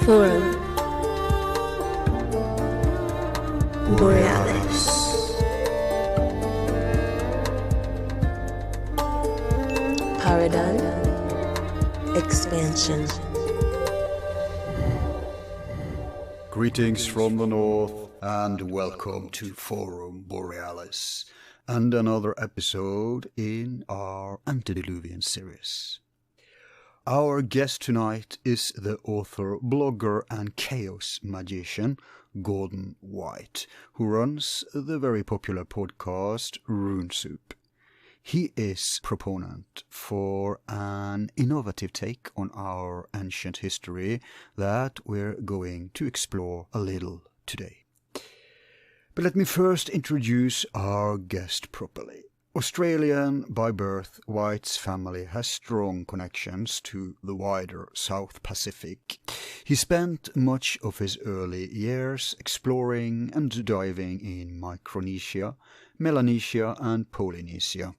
Forum Borealis. Paradigm Expansion. Greetings from the north and welcome to Forum Borealis and another episode in our Antediluvian series. Our guest tonight is the author, blogger and chaos magician Gordon White, who runs the very popular podcast Rune Soup. He is proponent for an innovative take on our ancient history that we're going to explore a little today. But let me first introduce our guest properly. Australian by birth, White's family has strong connections to the wider South Pacific. He spent much of his early years exploring and diving in Micronesia, Melanesia and Polynesia.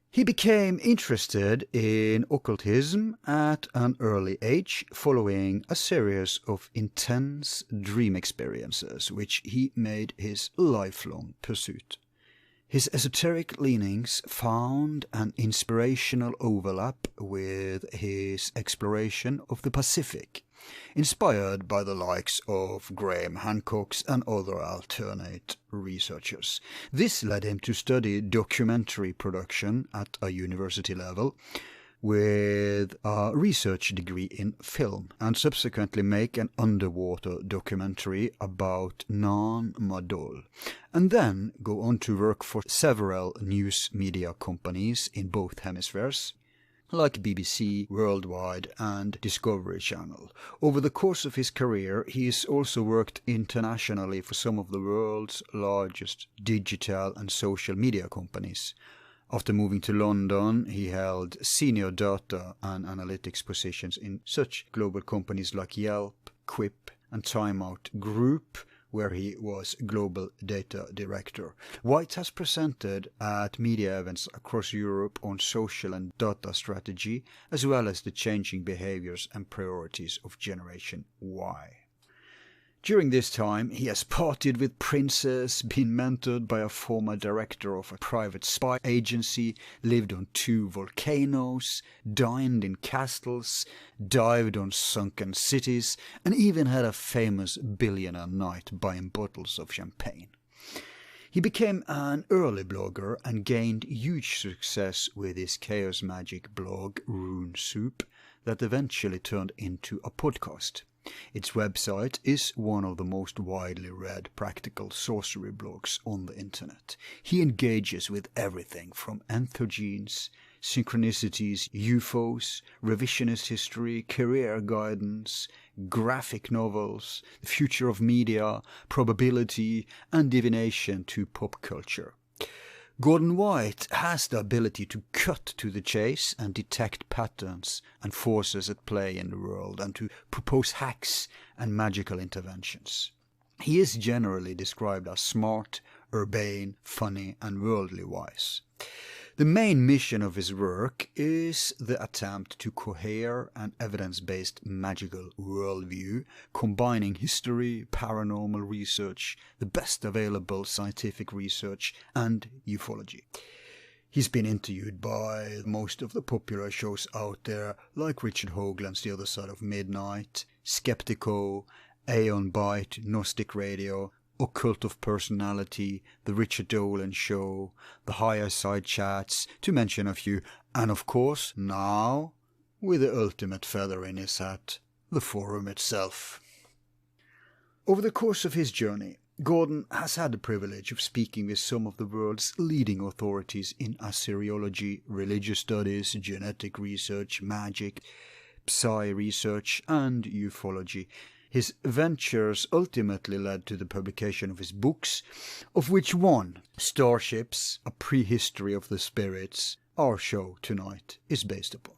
He became interested in occultism at an early age following a series of intense dream experiences which he made his lifelong pursuit. His esoteric leanings found an inspirational overlap with his exploration of the Pacific, inspired by the likes of Graham Hancock's and other alternate researchers. This led him to study documentary production at a university level, with a research degree in film, and subsequently make an underwater documentary about Nan Madol, and then go on to work for several news media companies in both hemispheres, like BBC, Worldwide and Discovery Channel. Over the course of his career, he has also worked internationally for some of the world's largest digital and social media companies. After moving to London, he held senior data and analytics positions in such global companies like Yelp, Quip and Time Out Group, where he was Global Data Director. White has presented at media events across Europe on social and data strategy, as well as the changing behaviors and priorities of Generation Y. During this time, he has partied with princes, been mentored by a former director of a private spy agency, lived on 2 volcanoes, dined in castles, dived on sunken cities, and even had a famous billionaire night buying bottles of champagne. He became an early blogger and gained huge success with his chaos magic blog Rune Soup that eventually turned into a podcast. Its website is one of the most widely read practical sorcery blogs on the internet. He engages with everything from entheogens, synchronicities, UFOs, revisionist history, career guidance, graphic novels, the future of media, probability, and divination to pop culture. Gordon White has the ability to cut to the chase and detect patterns and forces at play in the world, and to propose hacks and magical interventions. He is generally described as smart, urbane, funny and worldly wise. The main mission of his work is the attempt to cohere an evidence-based magical worldview, combining history, paranormal research, the best available scientific research, and ufology. He's been interviewed by most of the popular shows out there, like Richard Hoagland's The Other Side of Midnight, Skeptico, Aeon Byte, Gnostic Radio, Occult of Personality, The Richard Dolan Show, The Higher Side Chats, to mention a few, and of course, now, with the ultimate feather in his hat, the forum itself. Over the course of his journey, Gordon has had the privilege of speaking with some of the world's leading authorities in Assyriology, religious studies, genetic research, magic, psi research, and ufology. His ventures ultimately led to the publication of his books, of which one, Starships, A Prehistory of the Spirits, our show tonight is based upon.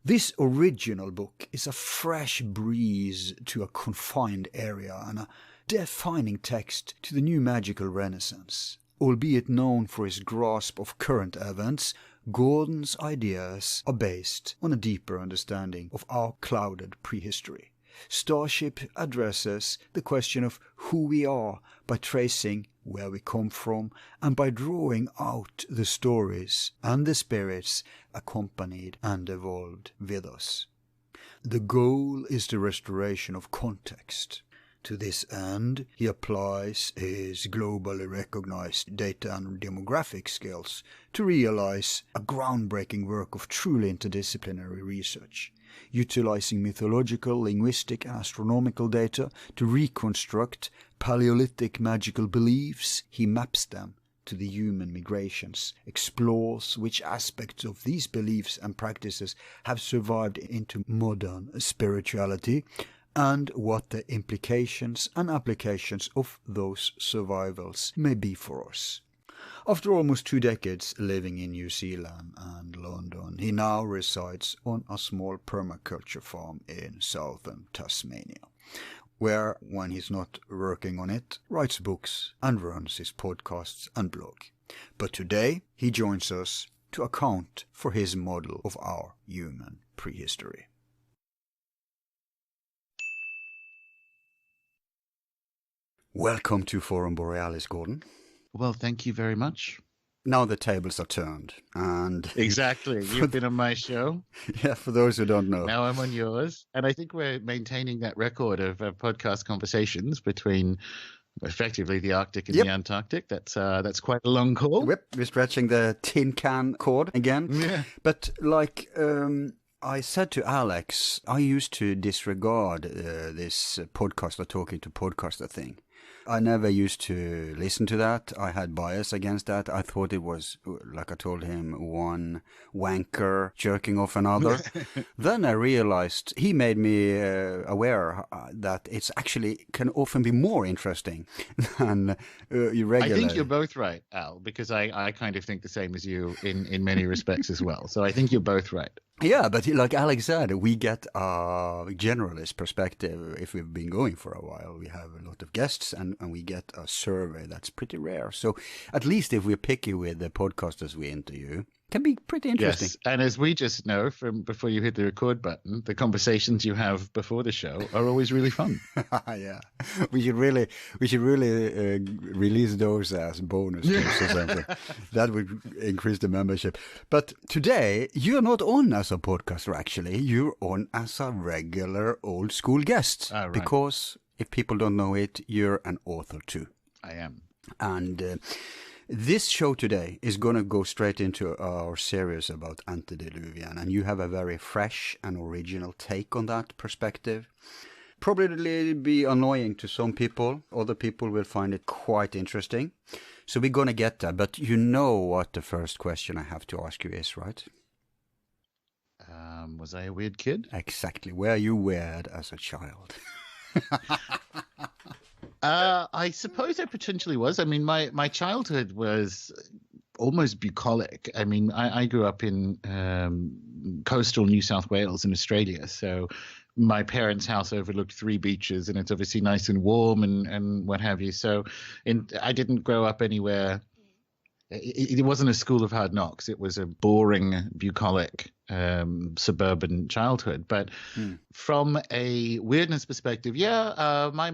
This original book is a fresh breeze to a confined area and a defining text to the new magical renaissance. Albeit known for his grasp of current events, Gordon's ideas are based on a deeper understanding of our clouded prehistory. Starship addresses the question of who we are by tracing where we come from and by drawing out the stories and the spirits accompanied and evolved with us. The goal is the restoration of context. To this end, he applies his globally recognized data and demographic skills to realize a groundbreaking work of truly interdisciplinary research, utilizing mythological, linguistic, and astronomical data to reconstruct Paleolithic magical beliefs. He maps them to the human migrations, explores which aspects of these beliefs and practices have survived into modern spirituality, and what the implications and applications of those survivals may be for us. After almost 2 decades living in New Zealand and London, he now resides on a small permaculture farm in southern Tasmania, where, when he's not working on it, writes books and runs his podcasts and blog. But today he joins us to account for his model of our human prehistory. Welcome to Forum Borealis, Gordon. Well, thank you very much. Now the tables are turned, and exactly. You've been on my show. Yeah, for those who don't know. Now I'm on yours, and I think we're maintaining that record of podcast conversations between effectively the Arctic and the Antarctic. That's quite a long call. Yep, we're stretching the tin can cord again. Yeah. But I said to Alex, I used to disregard this podcaster talking to podcaster thing. I never used to listen to that. I had bias against that. I thought it was, like I told him, one wanker jerking off another. Then I realized he made me aware that it's actually can often be more interesting than regular. I think you're both right, Al, because I kind of think the same as you in many respects as well. So I think you're both right. Yeah, but like Alex said, we get a generalist perspective if we've been going for a while. We have a lot of guests and we get a survey that's pretty rare. So at least if we're picky with the podcasters we interview, it can be pretty interesting. Yes, and as we just know from before you hit the record button, the conversations you have before the show are always really fun. Yeah, we should really release those as bonus or something. That would increase the membership. But today you're not on as a podcaster. Actually, you're on as a regular old school guest. Right. Because if people don't know it, you're an author too. I am, and. This show today is going to go straight into our series about Antediluvian, and you have a very fresh and original take on that perspective. Probably be annoying to some people. Other people will find it quite interesting. So we're going to get that. But you know what the first question I have to ask you is, right? Was I a weird kid? Exactly. Were you weird as a child? I suppose I potentially was. I mean, my childhood was almost bucolic. I mean, I grew up in coastal New South Wales in Australia. So my parents' house overlooked 3 beaches, and it's obviously nice and warm and what have you. So I didn't grow up anywhere. It wasn't a school of hard knocks. It was a boring, bucolic suburban childhood. But from a weirdness perspective, my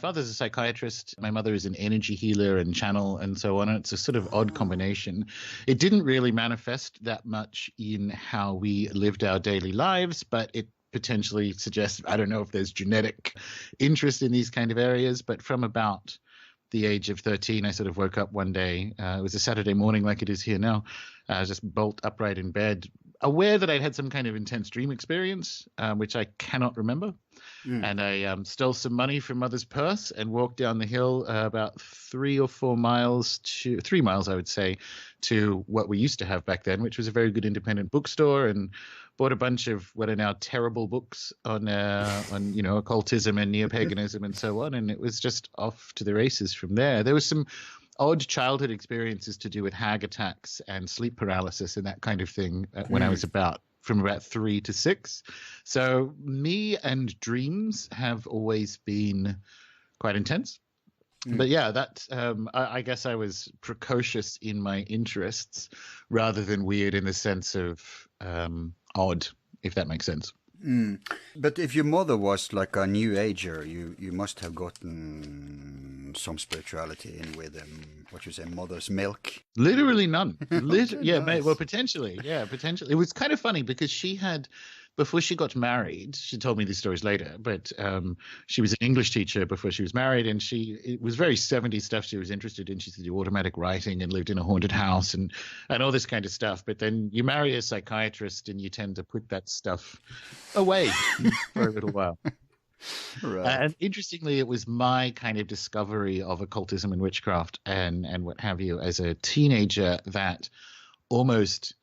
father's a psychiatrist. My mother is an energy healer and channel and so on. It's a sort of odd combination. It didn't really manifest that much in how we lived our daily lives, but it potentially suggests, I don't know if there's genetic interest in these kind of areas, but from about the age of 13, I sort of woke up one day. It was a Saturday morning like it is here now. Just bolt upright in bed, aware that I'd had some kind of intense dream experience, which I cannot remember. And I stole some money from mother's purse and walked down the hill about 3 or 4 miles 3 miles, I would say, to what we used to have back then, which was a very good independent bookstore, and bought a bunch of what are now terrible books on occultism and neo-paganism and so on. And it was just off to the races from there. There was some odd childhood experiences to do with hag attacks and sleep paralysis and that kind of thing when I was from about 3 to 6. So me and dreams have always been quite intense. But yeah, that I guess I was precocious in my interests rather than weird in the sense of odd, if that makes sense. But if your mother was like a New Ager, you must have gotten some spirituality in with what you say, mother's milk. Literally none. Yeah, Nice. well, potentially. Yeah, potentially. It was kind of funny because she had, before she got married, she told me these stories later, but she was an English teacher before she was married, and it was very 70s stuff she was interested in. She used to do automatic writing and lived in a haunted house and all this kind of stuff. But then you marry a psychiatrist and you tend to put that stuff away for a little while. Right. And interestingly, it was my kind of discovery of occultism and witchcraft and what have you as a teenager that almost,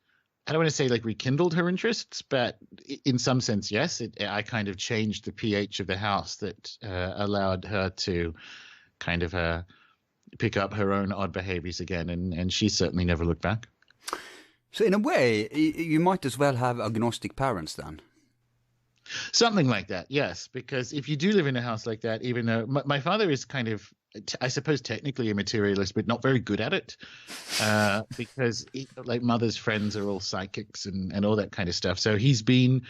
I don't want to say like rekindled her interests, but in some sense, yes, I kind of changed the pH of the house that allowed her to kind of pick up her own odd behaviors again. And she certainly never looked back. So in a way, you might as well have agnostic parents then. Something like that, yes, because if you do live in a house like that, even though my father is kind of, I suppose, technically a materialist, but not very good at it, because like mother's friends are all psychics and all that kind of stuff. So he's been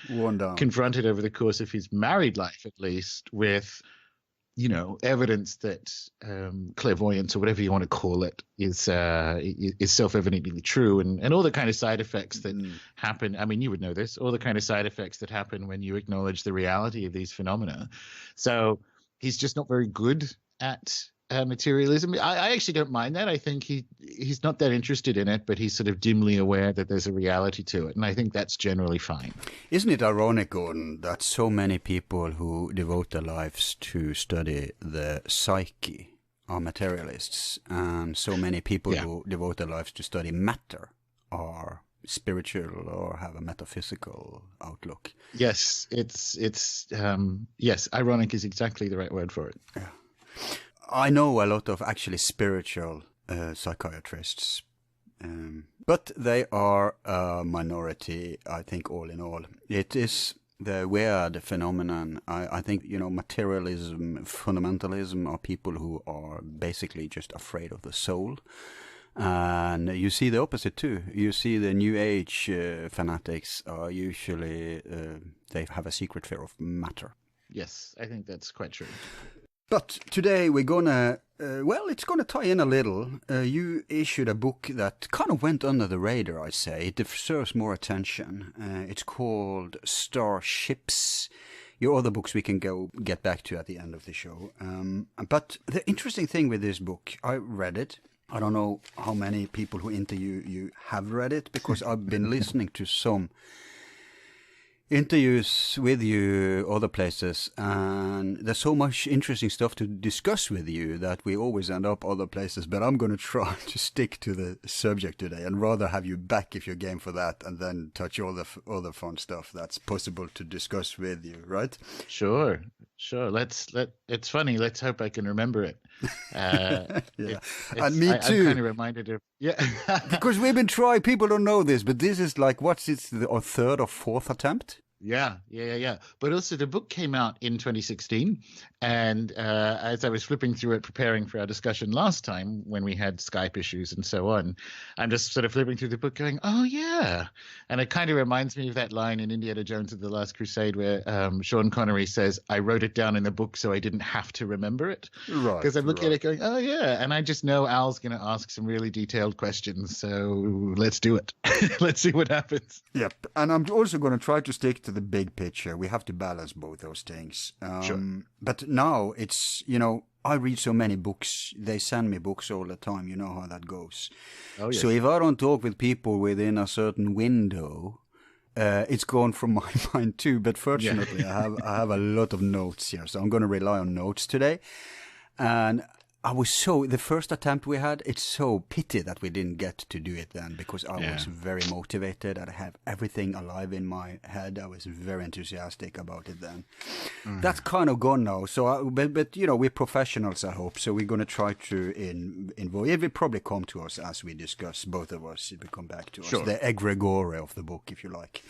confronted over the course of his married life, at least, with, you know, evidence that clairvoyance or whatever you want to call it is self-evidently true, and all the kind of side effects that happen. I mean, you would know this, all the kind of side effects that happen when you acknowledge the reality of these phenomena. So he's just not very good at materialism. I actually don't mind that. I think he's not that interested in it, but he's sort of dimly aware that there's a reality to it, and I think that's generally fine. Isn't it ironic, Gordon, that so many people who devote their lives to study the psyche are materialists, and so many people who devote their lives to study matter are spiritual or have a metaphysical outlook? Yes, it's yes, ironic is exactly the right word for it. Yeah. I know a lot of actually spiritual psychiatrists, but they are a minority, I think, all in all. It is the weird phenomenon. I think, you know, materialism, fundamentalism are people who are basically just afraid of the soul. And you see the opposite too. You see the New Age fanatics are usually, they have a secret fear of matter. Yes, I think that's quite true. But today we're gonna, it's gonna tie in a little. You issued a book that kind of went under the radar, I say. It deserves more attention. It's called Starships. Your other books we can get back to at the end of the show. But the interesting thing with this book, I read it. I don't know how many people who interview you have read it, because I've been listening to some interviews with you other places, and there's so much interesting stuff to discuss with you that we always end up other places. But I'm going to try to stick to the subject today and rather have you back if you're game for that, and then touch all the other fun stuff that's possible to discuss with you, right? Sure. It's funny, let's hope I can remember it. Yeah. And me too. I'm kind of reminded of, because we've been trying, people don't know this, but this is like, our third or fourth attempt? Yeah. But also the book came out in 2016, and as I was flipping through it, preparing for our discussion last time when we had Skype issues and so on, I'm just sort of flipping through the book going, oh yeah. And it kind of reminds me of that line in Indiana Jones and the Last Crusade where Sean Connery says, I wrote it down in the book so I didn't have to remember it. Right. Because I'm looking at it going, oh yeah. And I just know Al's going to ask some really detailed questions. So let's do it. Let's see what happens. Yep. And I'm also going to try to stick to the big picture. We have to balance both those things. Sure. But now it's, you know, I read so many books. They send me books all the time. You know how that goes. Oh, yes. So if I don't talk with people within a certain window, it's gone from my mind too. But fortunately, I have a lot of notes here. So I'm going to rely on notes today. And the first attempt we had, it's so pity that we didn't get to do it then, because I was very motivated. I have everything alive in my head. I was very enthusiastic about it then. That's kind of gone now. So, but you know, we're professionals, I hope. So we're going to try to involve. It will probably come to us as we discuss, both of us. It will come back to us. The egregore of the book, if you like.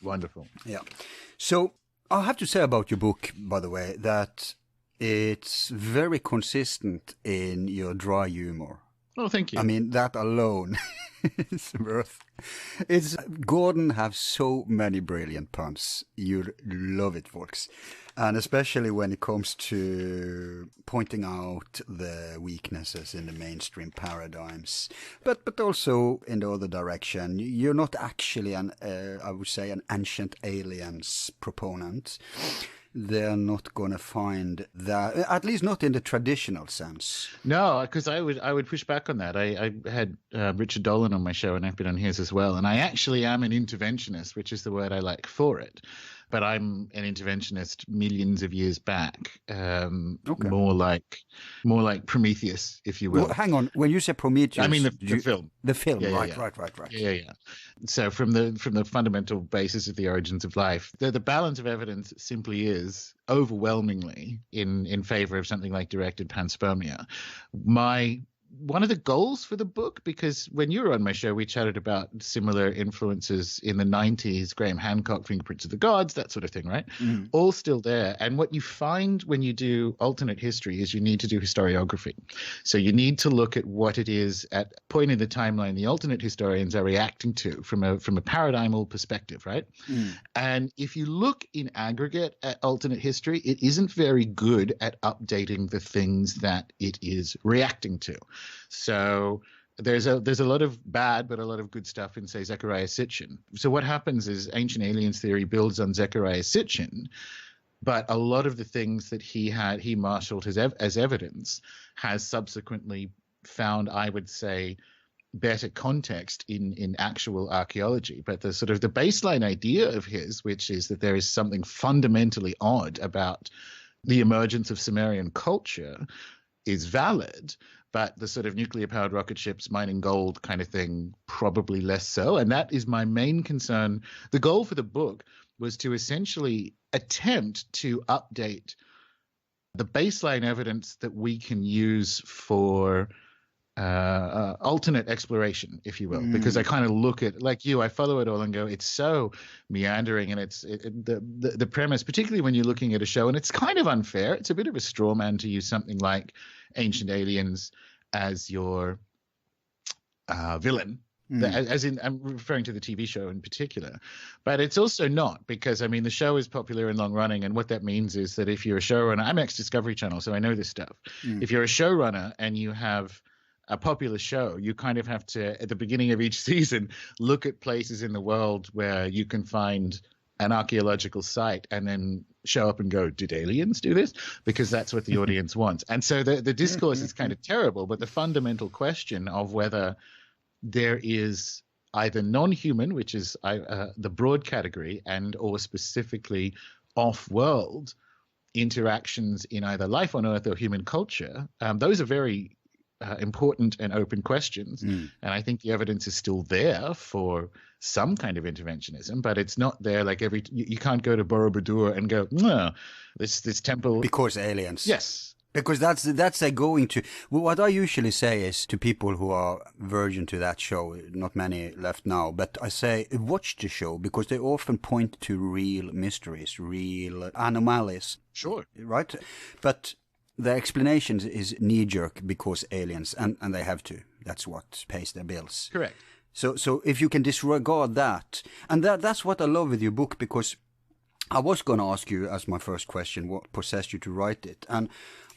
Wonderful. Yeah. So I have to say about your book, by the way, that it's very consistent in your dry humor. Oh, thank you. I mean, that alone is worth. It's Gordon have so many brilliant puns. You love it, folks. And especially when it comes to pointing out the weaknesses in the mainstream paradigms, but also in the other direction. You're not actually I would say, an ancient aliens proponent. They're not going to find that, at least not in the traditional sense. No, because I would push back on that. I had Richard Dolan on my show, and I've been on his as well. And I actually am an interventionist, which is the word I like for it. But I'm an interventionist millions of years back, more like Prometheus, if you will. Well, hang on, when you say Prometheus, I mean the film. The film, yeah, right. Yeah. So from the fundamental basis of the origins of life, the balance of evidence simply is overwhelmingly in favor of something like directed panspermia. One of the goals for the book, because when you were on my show, we chatted about similar influences in the 90s, Graham Hancock, Fingerprints of the Gods, that sort of thing, right? Mm. All still there. And what you find when you do alternate history is you need to do historiography. So you need to look at what it is at a point in the timeline the alternate historians are reacting to from a paradigmal perspective, right? Mm. And if you look in aggregate at alternate history, it isn't very good at updating the things that it is reacting to. So there's a lot of bad, but a lot of good stuff in, say, Zecharia Sitchin. So what happens is ancient aliens theory builds on Zecharia Sitchin, but a lot of the things that he marshaled as evidence has subsequently found, I would say, better context in actual archaeology. But the sort of the baseline idea of his, which is that there is something fundamentally odd about the emergence of Sumerian culture, is valid. But the sort of nuclear-powered rocket ships mining gold kind of thing, probably less so. And that is my main concern. The goal for the book was to essentially attempt to update the baseline evidence that we can use for alternate exploration, if you will, because I kind of look at, like you, I follow it all and go, it's so meandering, and the premise, particularly when you're looking at a show, and it's kind of unfair. It's a bit of a straw man to use something like Ancient Aliens as your villain. As in, I'm referring to the TV show in particular, but it's also not, because I mean the show is popular and long running, and what that means is that if you're a showrunner, I'm ex-Discovery Channel, so I know this stuff. If you're a showrunner and you have a popular show, you kind of have to, at the beginning of each season, look at places in the world where you can find an archaeological site and then show up and go, did aliens do this? Because that's what the audience wants. And so the discourse is kind of terrible, but the fundamental question of whether there is either non-human, which is the broad category, and or specifically off-world interactions in either life on Earth or human culture, those are very important and open questions. And I think the evidence is still there for some kind of interventionism, but it's not there like you can't go to Borobudur and go, no, this temple. Because aliens. Yes. Because that's a going to. Well, what I usually say is to people who are virgin to that show, not many left now, but I say watch the show because they often point to real mysteries, real anomalies. Sure. Right? But the explanation is knee-jerk because aliens, and they have to. That's what pays their bills. Correct. So if you can disregard that, and that's what I love with your book, because I was going to ask you as my first question, what possessed you to write it? And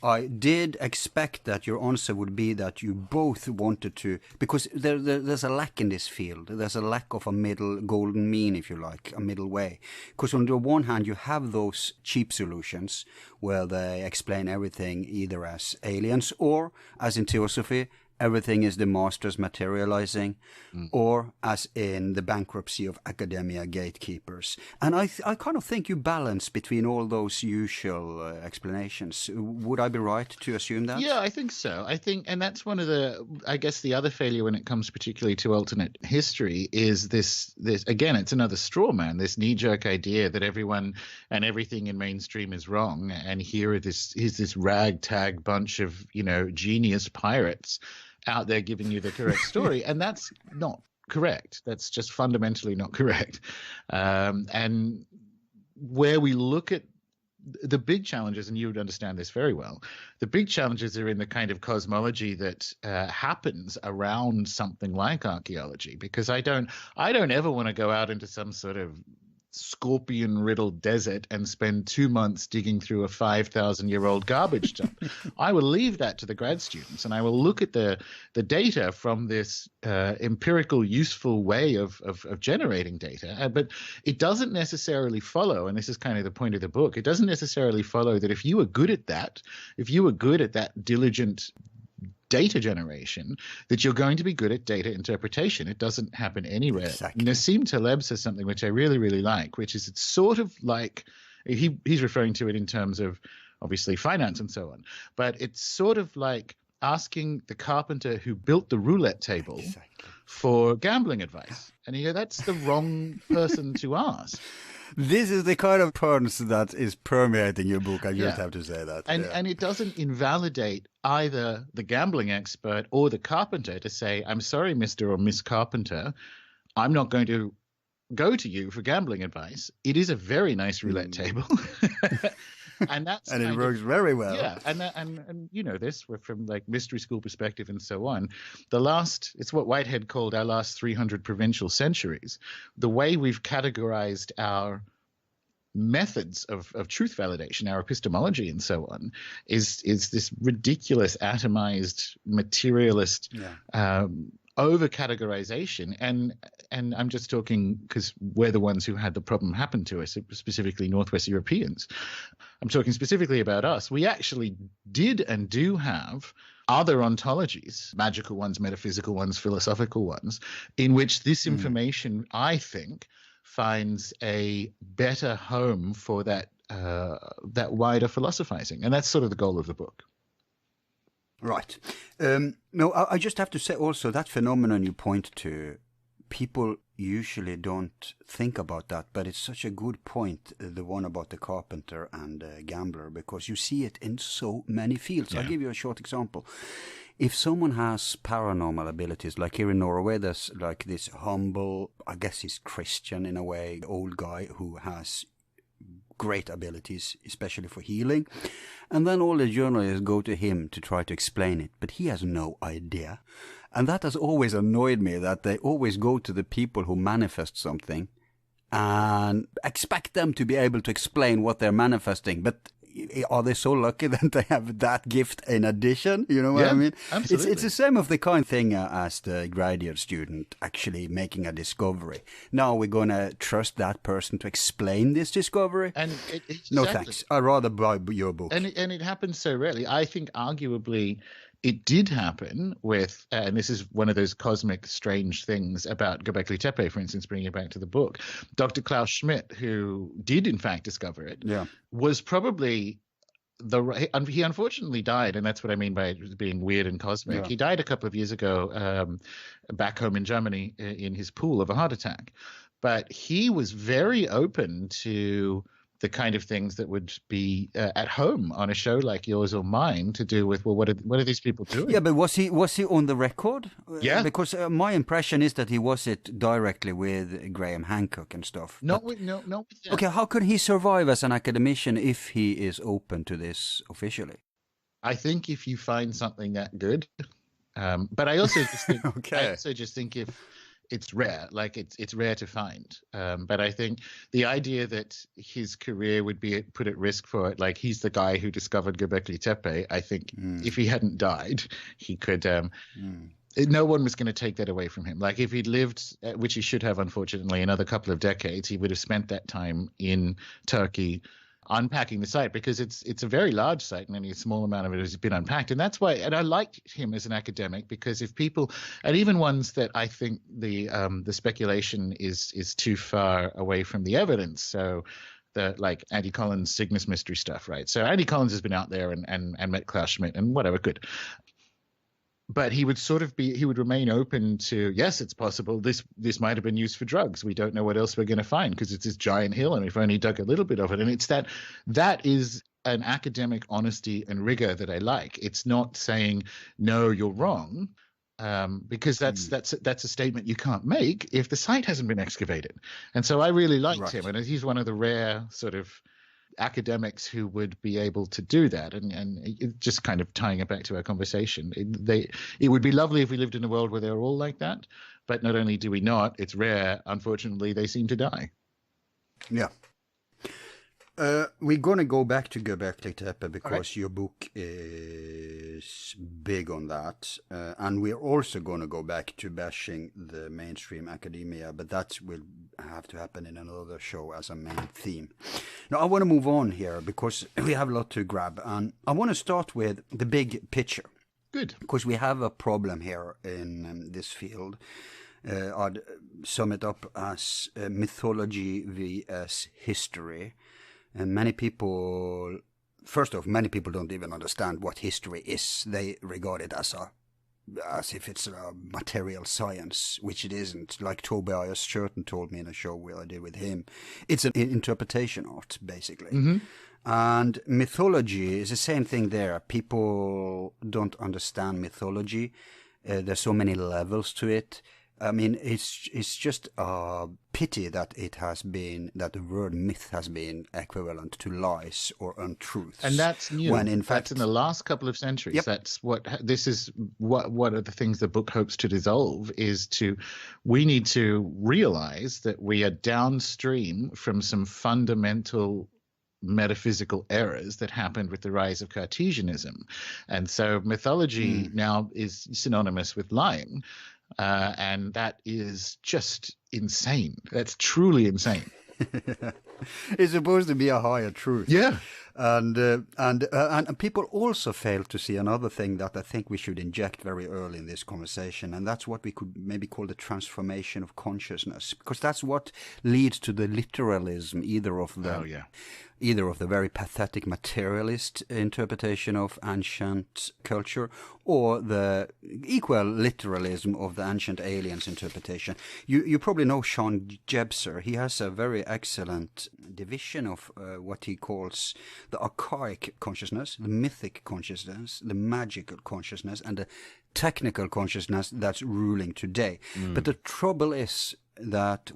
I did expect that your answer would be that you both wanted to, because there's a lack in this field. There's a lack of a middle golden mean, if you like, a middle way. Because on the one hand, you have those cheap solutions where they explain everything either as aliens or, as in Theosophy, everything is the masters materializing, or as in the bankruptcy of academia gatekeepers. And I kind of think you balance between all those usual explanations. Would I be right to assume that? Yeah, I think so. And that's one of the other failure when it comes particularly to alternate history is this again, it's another straw man, this knee-jerk idea that everyone and everything in mainstream is wrong. And here is this ragtag bunch of, genius pirates out there giving you the correct story, and that's not correct. That's just fundamentally not correct. And where we look at the big challenges, and you would understand this very well, the big challenges are in the kind of cosmology that happens around something like archaeology, because I don't ever want to go out into some sort of scorpion-riddled desert and spend 2 months digging through a 5,000-year-old garbage dump. I will leave that to the grad students, and I will look at the data from this empirical, useful way of generating data. But it doesn't necessarily follow, and this is kind of the point of the book, it doesn't necessarily follow that if you were good at that, if you were good at that diligent data generation, that you're going to be good at data interpretation. It doesn't happen anywhere. Exactly. Nassim Taleb says something which I really, really like, which is it's sort of like, he's referring to it in terms of obviously finance and so on, but it's sort of like asking the carpenter who built the roulette table for gambling advice. And you go, that's the wrong person to ask. This is the kind of puns that is permeating your book. I just have to say that. And it doesn't invalidate either the gambling expert or the carpenter to say, I'm sorry, Mr. or Miss Carpenter, I'm not going to go to you for gambling advice. It is a very nice roulette table. And it works very well. Yeah, and you know this, we're from like mystery school perspective and so on. It's what Whitehead called our last 300 provincial centuries. The way we've categorized our methods of truth validation, our epistemology and so on, is this ridiculous atomized materialist over categorization. And I'm just talking because we're the ones who had the problem happen to us, specifically Northwest Europeans. I'm talking specifically about us. We actually did and do have other ontologies, magical ones, metaphysical ones, philosophical ones, in which this information, I think, finds a better home for that wider philosophizing. And that's sort of the goal of the book. Right. No, I just have to say also that phenomenon you point to, people usually don't think about that, but it's such a good point, the one about the carpenter and gambler, because you see it in so many fields. I'll give you a short example. If someone has paranormal abilities, like here in Norway, there's like this humble, I guess he's Christian in a way, old guy who has great abilities, especially for healing. And then all the journalists go to him to try to explain it, but he has no idea. And that has always annoyed me, that they always go to the people who manifest something and expect them to be able to explain what they're manifesting. But are they so lucky that they have that gift in addition? You know what I mean? Absolutely. It's the same of the kind thing as the graduate student actually making a discovery. Now we're going to trust that person to explain this discovery? And no thanks. I'd rather buy your book. And it happens so rarely. I think arguably it did happen with, and this is one of those cosmic strange things about Göbekli Tepe, for instance, bringing it back to the book. Dr. Klaus Schmidt, who did in fact discover it, was probably he unfortunately died, and that's what I mean by it being weird and cosmic. He died a couple of years ago back home in Germany in his pool of a heart attack. But he was very open to the kind of things that would be at home on a show like yours or mine to do with, well, what are these people doing? Yeah, but was he on the record? Yeah. Because my impression is that he was it directly with Graham Hancock and stuff. No. Okay, how could he survive as an academician if he is open to this officially? I think if you find something that good, but I also just think, if it's rare, like it's rare to find. But I think the idea that his career would be put at risk for it, like he's the guy who discovered Göbekli Tepe, I think if he hadn't died, he could, no one was going to take that away from him. Like if he'd lived, which he should have, unfortunately, another couple of decades, he would have spent that time in Turkey unpacking the site, because it's a very large site and only a small amount of it has been unpacked. And that's why, and I liked him as an academic, because if people, and even ones that I think the speculation is too far away from the evidence, so the like Andy Collins Cygnus mystery stuff, right? So Andy Collins has been out there and met Klaus Schmidt and whatever, good. But he would remain open to, yes, it's possible this might have been used for drugs. We don't know what else we're going to find because it's this giant hill and we've only dug a little bit of it. And it's that is an academic honesty and rigor that I like. It's not saying, no, you're wrong, because that's a statement you can't make if the site hasn't been excavated. And so I really liked him. And he's one of the rare sort of academics who would be able to do that. And just kind of tying it back to our conversation, it would be lovely if we lived in a world where they're all like that. But not only do we not, it's rare. Unfortunately, they seem to die. Yeah. We're going to go back to Göbekli Tepe because right. your book is big on that. And we're also going to go back to bashing the mainstream academia, but that will have to happen in another show as a main theme. Now, I want to move on here because we have a lot to grab. And I want to start with the big picture. Good. Because we have a problem here in this field. I'd sum it up as mythology vs. history. And many people don't even understand what history is. They regard it as if it's a material science, which it isn't. Like Tobias Schurten told me in a show where I did with him. It's an interpretation art, basically. Mm-hmm. And mythology is the same thing there. People don't understand mythology. There's so many levels to it. I mean, it's just a pity that that the word myth has been equivalent to lies or untruths. And that's new. When in fact, that's in the last couple of centuries. Yep. That's what one of the things the book hopes to dissolve is we need to realize that we are downstream from some fundamental metaphysical errors that happened with the rise of Cartesianism. And so mythology now is synonymous with lying. And that is just insane. That's truly insane. It's supposed to be a higher truth. Yeah. And people also fail to see another thing that I think we should inject very early in this conversation, and that's what we could maybe call the transformation of consciousness, because that's what leads to the literalism, either of the very pathetic materialist interpretation of ancient culture or the equal literalism of the ancient aliens interpretation. You probably know Sean Jebser. He has a very excellent division of what he calls the archaic consciousness, the mythic consciousness, the magical consciousness, and the technical consciousness that's ruling today. But the trouble is that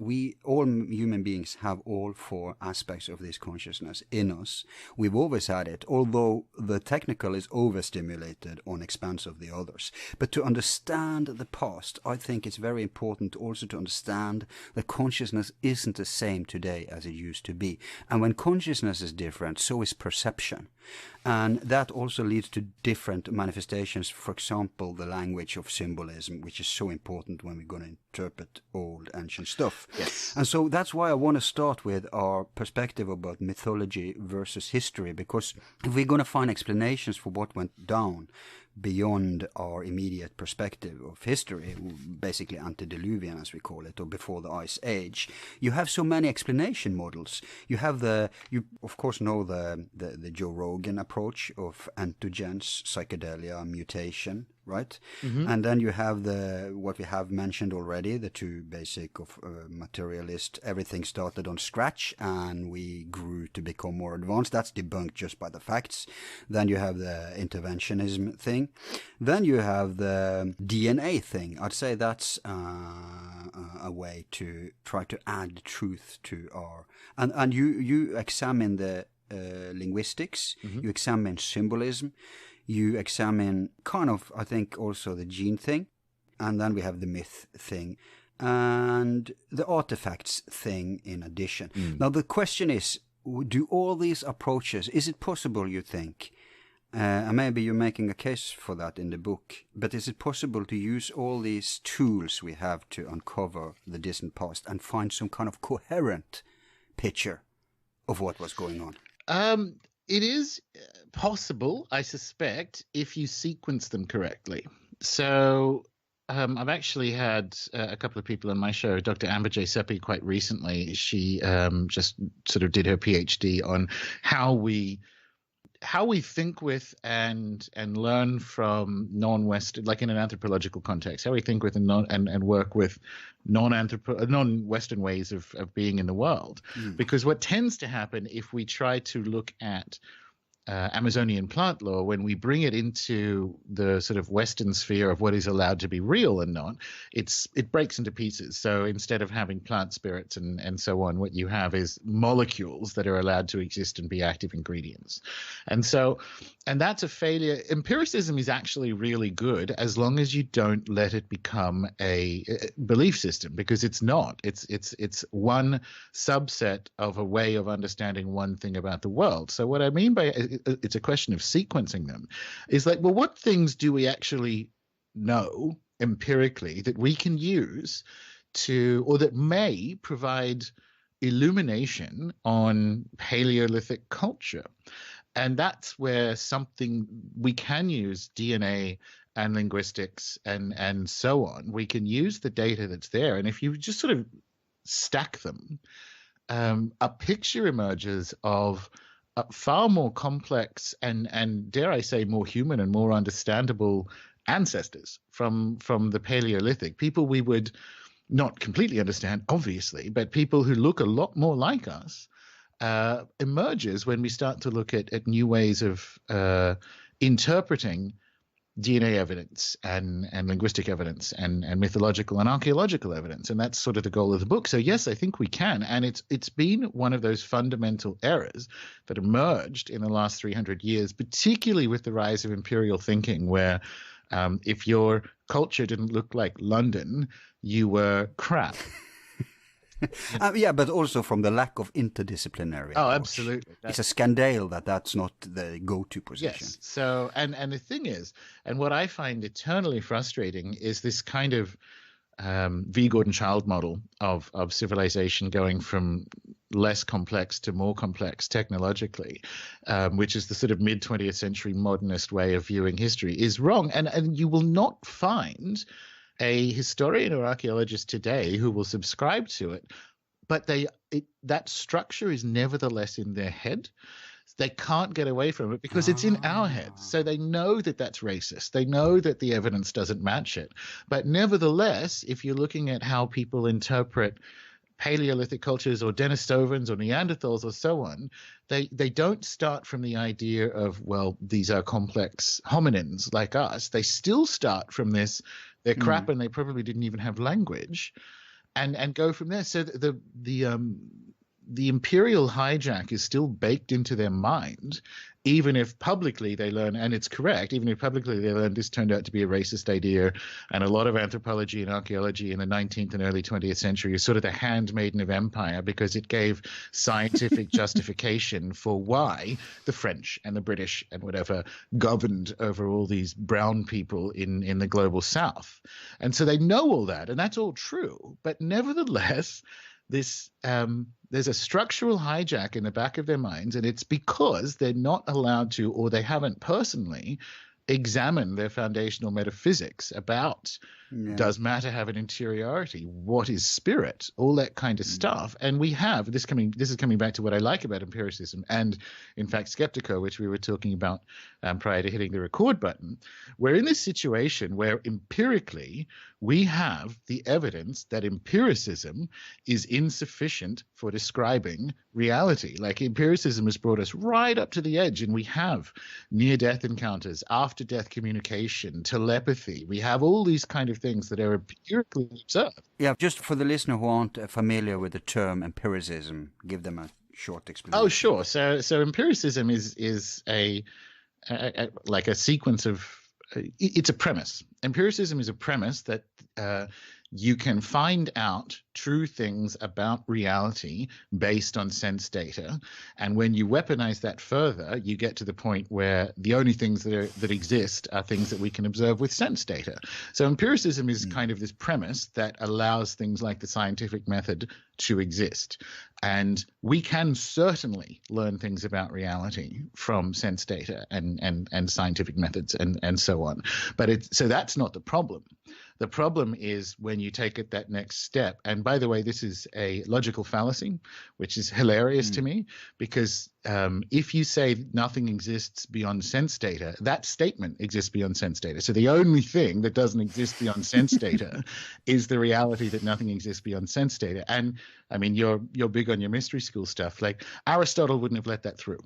all human beings have all four aspects of this consciousness in us. We've always had it, although the technical is overstimulated on expense of the others. But to understand the past, I think it's very important also to understand that consciousness isn't the same today as it used to be. And when consciousness is different, so is perception. And that also leads to different manifestations. For example, the language of symbolism, which is so important when we're going to interpret old ancient stuff. Yes. And so that's why I want to start with our perspective about mythology versus history, because if we're going to find explanations for what went down beyond our immediate perspective of history, basically antediluvian as we call it, or before the Ice Age, you have so many explanation models. You of course know the Joe Rogan approach of entheogens, psychedelia, mutation, right? Mm-hmm. And then you have what we have mentioned already, the two basic of materialist, everything started on scratch and we grew to become more advanced. That's debunked just by the facts. Then you have the interventionism thing. Then you have the DNA thing. I'd say that's a way to try to add truth to our... And you examine the linguistics, mm-hmm. you examine symbolism, you examine kind of, I think, also the gene thing. And then we have the myth thing and the artifacts thing in addition. Now, the question is, do all these approaches, is it possible, you think, and maybe you're making a case for that in the book, but is it possible to use all these tools we have to uncover the distant past and find some kind of coherent picture of what was going on? It is possible, I suspect, if you sequence them correctly. So I've actually had a couple of people on my show, Dr. Amber J. Seppi, quite recently. She just sort of did her PhD on how we think with and learn from non-Western, like in an anthropological context, how we think with and work with non-Western ways of being in the world. Because what tends to happen if we try to look at Amazonian plant lore, when we bring it into the sort of Western sphere of what is allowed to be real and not, it breaks into pieces. So instead of having plant spirits and so on, what you have is molecules that are allowed to exist and be active ingredients. And that's a failure. Empiricism is actually really good as long as you don't let it become a belief system, because it's not. It's one subset of a way of understanding one thing about the world. So what I mean by it's a question of sequencing them is like, well, what things do we actually know empirically that we can use to, or that may provide illumination on Paleolithic culture? And that's where something we can use DNA and linguistics and so on. We can use the data that's there. And if you just sort of stack them, a picture emerges of far more complex and dare I say more human and more understandable ancestors from the Paleolithic, people we would not completely understand, obviously, but people who look a lot more like us, emerges when we start to look at new ways of interpreting DNA evidence and linguistic evidence and mythological and archaeological evidence. And that's sort of the goal of the book. So yes, I think we can. And it's been one of those fundamental errors that emerged in the last 300 years, particularly with the rise of imperial thinking, where if your culture didn't look like London, you were crap. Yeah, but also from the lack of interdisciplinary approach. Absolutely. It's a scandal that's not the go-to position. Yes. So, and the thing is, and what I find eternally frustrating is this kind of V. Gordon Child model of civilization going from less complex to more complex technologically, which is the sort of mid-20th century modernist way of viewing history, is wrong. And you will not find a historian or archaeologist today who will subscribe to it, but that structure is nevertheless in their head. They can't get away from it because it's in our heads. So they know that that's racist. They know that the evidence doesn't match it. But nevertheless, if you're looking at how people interpret Paleolithic cultures or Denisovans or Neanderthals or so on, they don't start from the idea of, well, these are complex hominins like us. They still start from this, they're crap and they probably didn't even have language, and go from there. So the imperial hijack is still baked into their mind, even if publicly they learn, and it's correct, even if publicly they learn this turned out to be a racist idea. And a lot of anthropology and archaeology in the 19th and early 20th century is sort of the handmaiden of empire, because it gave scientific justification for why the French and the British and whatever governed over all these brown people in the global south. And so they know all that, and that's all true. But nevertheless, there's a structural hijack in the back of their minds, and it's because they're not allowed to, or they haven't personally examined their foundational metaphysics about does matter have an interiority, what is spirit, all that kind of stuff. And we have this is coming back to what I like about empiricism and in fact Skeptico, which we were talking about prior to hitting the record button. We're in this situation where empirically we have the evidence that empiricism is insufficient for describing reality. Like, empiricism has brought us right up to the edge, and we have near-death encounters, after-death communication, telepathy. We have all these kind of things that are empirically observed. Yeah, just for the listener who aren't familiar with the term empiricism, give them a short explanation. Oh, sure. So empiricism is a like a sequence of it's a premise. Empiricism is a premise that you can find out true things about reality based on sense data, and when you weaponize that further, you get to the point where the only things that exist are things that we can observe with sense data. So empiricism is kind of this premise that allows things like the scientific method to exist, and we can certainly learn things about reality from sense data and scientific methods and so on. But so that's not the problem. The problem is when you take it that next step. And by the way, this is a logical fallacy, which is hilarious to me, because if you say nothing exists beyond sense data, that statement exists beyond sense data. So the only thing that doesn't exist beyond sense data is the reality that nothing exists beyond sense data. And I mean, you're big on your mystery school stuff. Like, Aristotle wouldn't have let that through.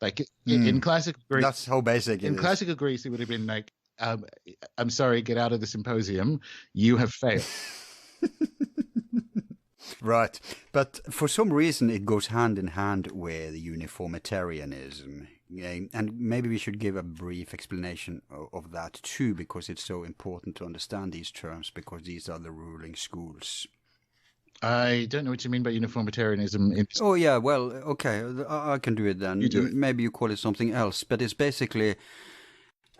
Like in classical Greece, that's how basic it is. In classical Greece, it would have been like, I'm sorry, get out of the symposium. You have failed. Right. But for some reason, it goes hand in hand with uniformitarianism. And maybe we should give a brief explanation of that too, because it's so important to understand these terms, because these are the ruling schools. I don't know what you mean by uniformitarianism. Oh, yeah, well, okay, I can do it then. You do it. Maybe you call it something else, but it's basically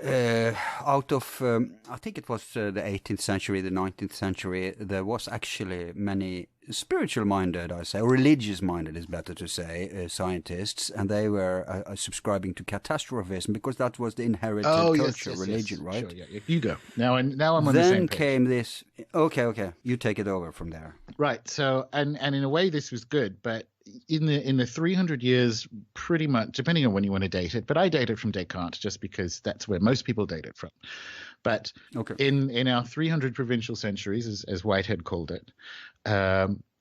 out of, I think it was the 18th century, the 19th century, there was actually many spiritual-minded, I say, or religious-minded is better to say, scientists, and they were subscribing to catastrophism because that was the inherited culture, religion, right? Sure, yeah. You go. Now I'm on the same page. Then came this, okay, you take it over from there. Right, so, and in a way this was good, but in the 300 years, pretty much, depending on when you want to date it, but I date it from Descartes just because that's where most people date it from. But in our 300 provincial centuries, as Whitehead called it,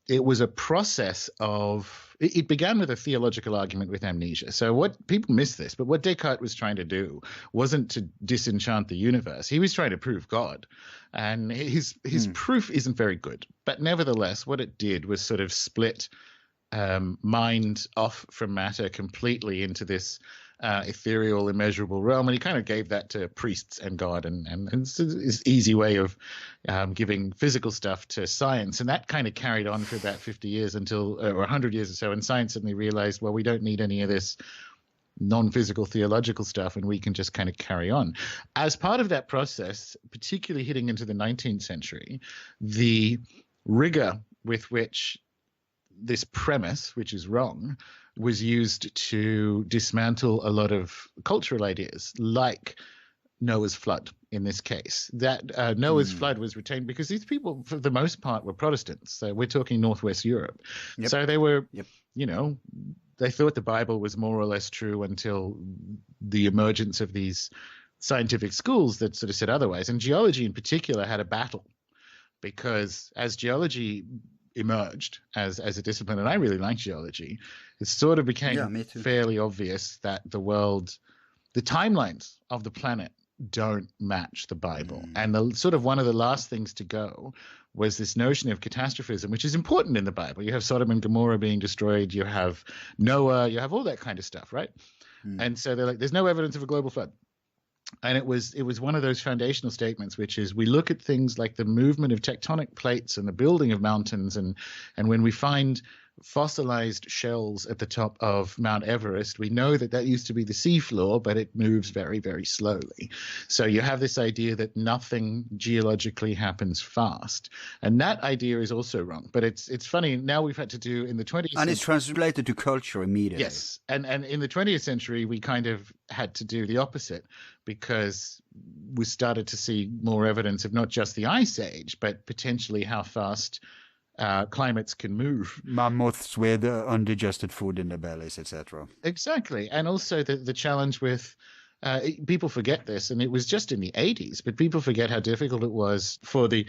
it was a process of, it began with a theological argument with amnesia. So what people miss this, but what Descartes was trying to do wasn't to disenchant the universe. He was trying to prove God. And his proof isn't very good. But nevertheless, what it did was sort of split mind off from matter completely into this ethereal, immeasurable realm, and he kind of gave that to priests and God, and it's this easy way of giving physical stuff to science, and that kind of carried on for about 50 years or 100 years or so, and science suddenly realized, well, we don't need any of this non-physical theological stuff, and we can just kind of carry on. As part of that process, particularly hitting into the 19th century, the rigor with which this premise, which is wrong, was used to dismantle a lot of cultural ideas, like Noah's flood in this case. That Noah's flood was retained because these people, for the most part, were Protestants. So we're talking Northwest Europe. Yep. So they were, they thought the Bible was more or less true until the emergence of these scientific schools that sort of said otherwise. And geology in particular had a battle, because as geology emerged as a discipline, and I really like geology, it sort of became fairly obvious that the timelines of the planet don't match the Bible. And one of the last things to go was this notion of catastrophism, which is important in the Bible. You have Sodom and Gomorrah being destroyed, you have Noah, you have all that kind of stuff, right? And so they're like, there's no evidence of a global flood. And it was one of those foundational statements, which is we look at things like the movement of tectonic plates and the building of mountains, and when we find fossilized shells at the top of Mount Everest, we know that used to be the seafloor, but it moves very, very slowly. So you have this idea that nothing geologically happens fast, and that idea is also wrong. But it's funny, now we've had to do in the 20th century, and it's translated to culture immediately. Yes, and in the 20th century we kind of had to do the opposite, because we started to see more evidence of not just the Ice Age, but potentially how fast climates can move. Mammoths with undigested food in their bellies, etc. Exactly. And also the challenge with people forget this, and it was just in the 80s, but people forget how difficult it was for the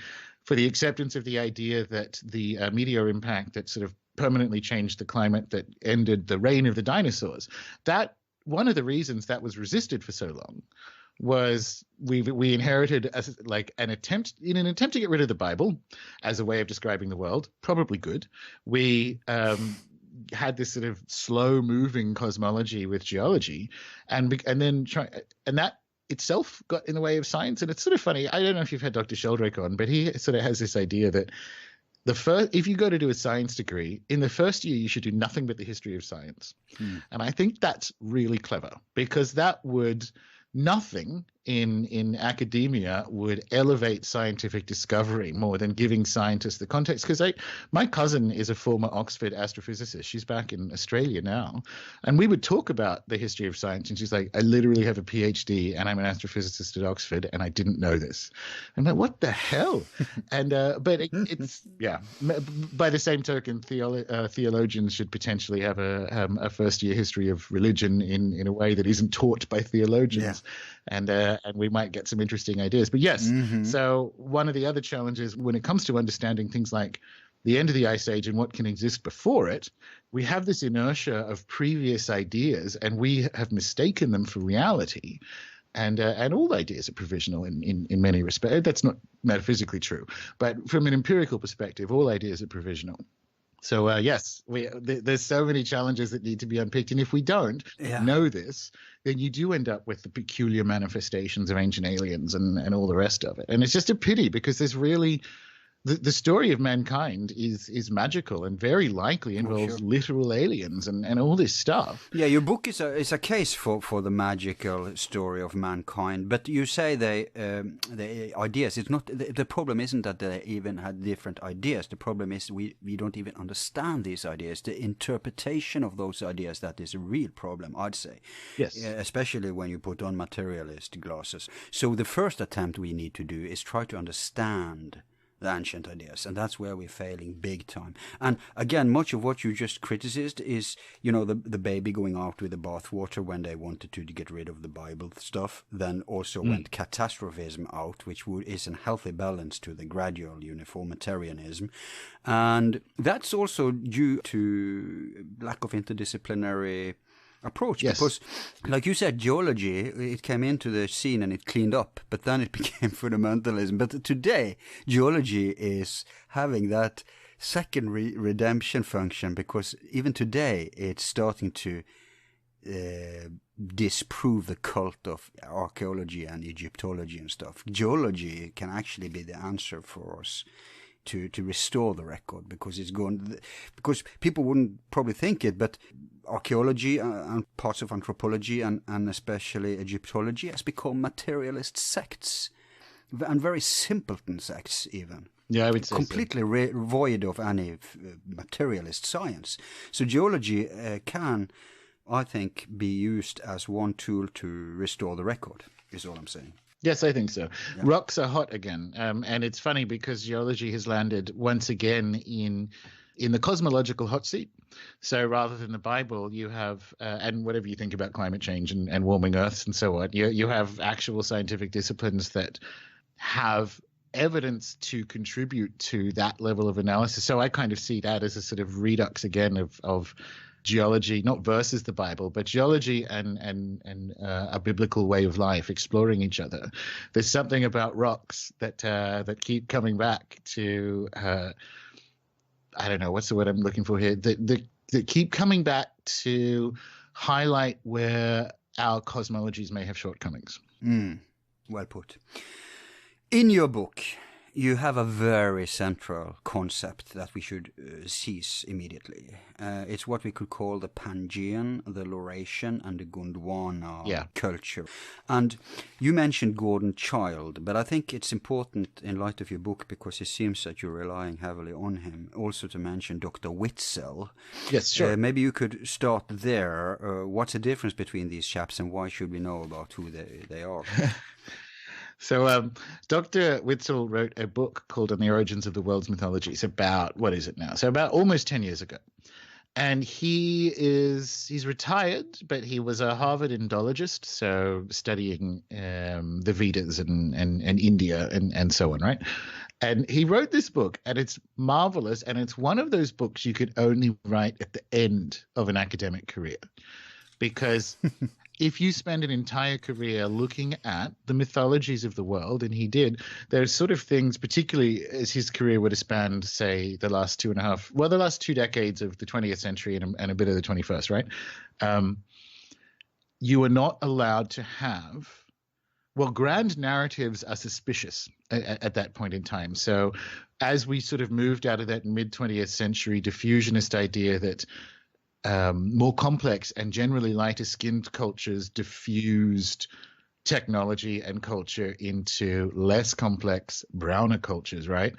acceptance of the idea that the meteor impact that sort of permanently changed the climate, that ended the reign of the dinosaurs, that one of the reasons that was resisted for so long was we inherited as like an attempt to get rid of the Bible as a way of describing the world, probably good. We had this sort of slow moving cosmology with geology, and that itself got in the way of science. And it's sort of funny. I don't know if you've had Dr. Sheldrake on, but he sort of has this idea that if you go to do a science degree, in the first year you should do nothing but the history of science. And I think that's really clever, because nothing in academia would elevate scientific discovery more than giving scientists the context. Because my cousin is a former Oxford astrophysicist. She's back in Australia now. And we would talk about the history of science. And she's like, I literally have a PhD and I'm an astrophysicist at Oxford and I didn't know this. I'm like, what the hell? And but it's, yeah. By the same token, theologians should potentially have a first year history of religion in a way that isn't taught by theologians. Yeah. And we might get some interesting ideas. But yes, so one of the other challenges when it comes to understanding things like the end of the Ice Age and what can exist before it, we have this inertia of previous ideas, and we have mistaken them for reality. And all ideas are provisional in many respects. That's not metaphysically true, but from an empirical perspective, all ideas are provisional. So yes, there's so many challenges that need to be unpicked, and if we don't know this, then you do end up with the peculiar manifestations of ancient aliens and all the rest of it. And it's just a pity, because there's really the story of mankind is magical and very likely involves literal aliens and all this stuff. Yeah, your book is a case for the magical story of mankind. But you say the ideas. It's not the problem. Isn't that they even had different ideas? The problem is we don't even understand these ideas. The interpretation of those ideas, that is a real problem, I'd say. Yes, especially when you put on materialist glasses. So the first attempt we need to do is try to understand the ancient ideas, and that's where we're failing big time. And again, much of what you just criticized is, the baby going out with the bathwater when they wanted to get rid of the Bible stuff. Then also went catastrophism out, which is a healthy balance to the gradual uniformitarianism. And that's also due to lack of interdisciplinary approach. Yes. Because, like you said, geology, it came into the scene and it cleaned up, but then it became fundamentalism. But today, geology is having that second redemption function, because even today it's starting to disprove the cult of archaeology and Egyptology and stuff. Geology can actually be the answer for us to restore the record, because because people wouldn't probably think it, but archaeology and parts of anthropology and especially Egyptology has become materialist sects, and very simpleton sects even. Yeah, I would say completely void of any materialist science. So geology can, I think, be used as one tool to restore the record, is all I'm saying. Yes, I think so. Yeah. Rocks are hot again. And it's funny because geology has landed once again in the cosmological hot seat. So rather than the Bible, you have, and whatever you think about climate change and warming Earths and so on, you have actual scientific disciplines that have evidence to contribute to that level of analysis. So I kind of see that as a sort of redux again of geology, not versus the Bible, but geology and a biblical way of life exploring each other. There's something about rocks that keep coming back to I don't know what's the word I'm looking for here. That keep coming back to highlight where our cosmologies may have shortcomings. Well put. In your book, you have a very central concept that we should seize immediately. It's what we could call the Pangaean, the Laurasian, and the Gondwana culture. And you mentioned Gordon Childe, but I think it's important in light of your book, because it seems that you're relying heavily on him, also to mention Dr. Witzel. Yes, sure. Maybe you could start there. What's the difference between these chaps, and why should we know about who they are? So Dr. Witzel wrote a book called On the Origins of the World's Mythologies about, what is it now? So about almost 10 years ago. And he's retired, but he was a Harvard Indologist, so studying the Vedas and India and so on, right? And he wrote this book, and it's marvelous, and it's one of those books you could only write at the end of an academic career. Because if you spend an entire career looking at the mythologies of the world, and he did, there's sort of things, particularly as his career would have spanned, say, the last 2 decades of the 20th century and a bit of the 21st, right? You are not allowed to have, grand narratives are suspicious at that point in time. So as we sort of moved out of that mid-20th century diffusionist idea that more complex and generally lighter-skinned cultures diffused technology and culture into less complex, browner cultures, right?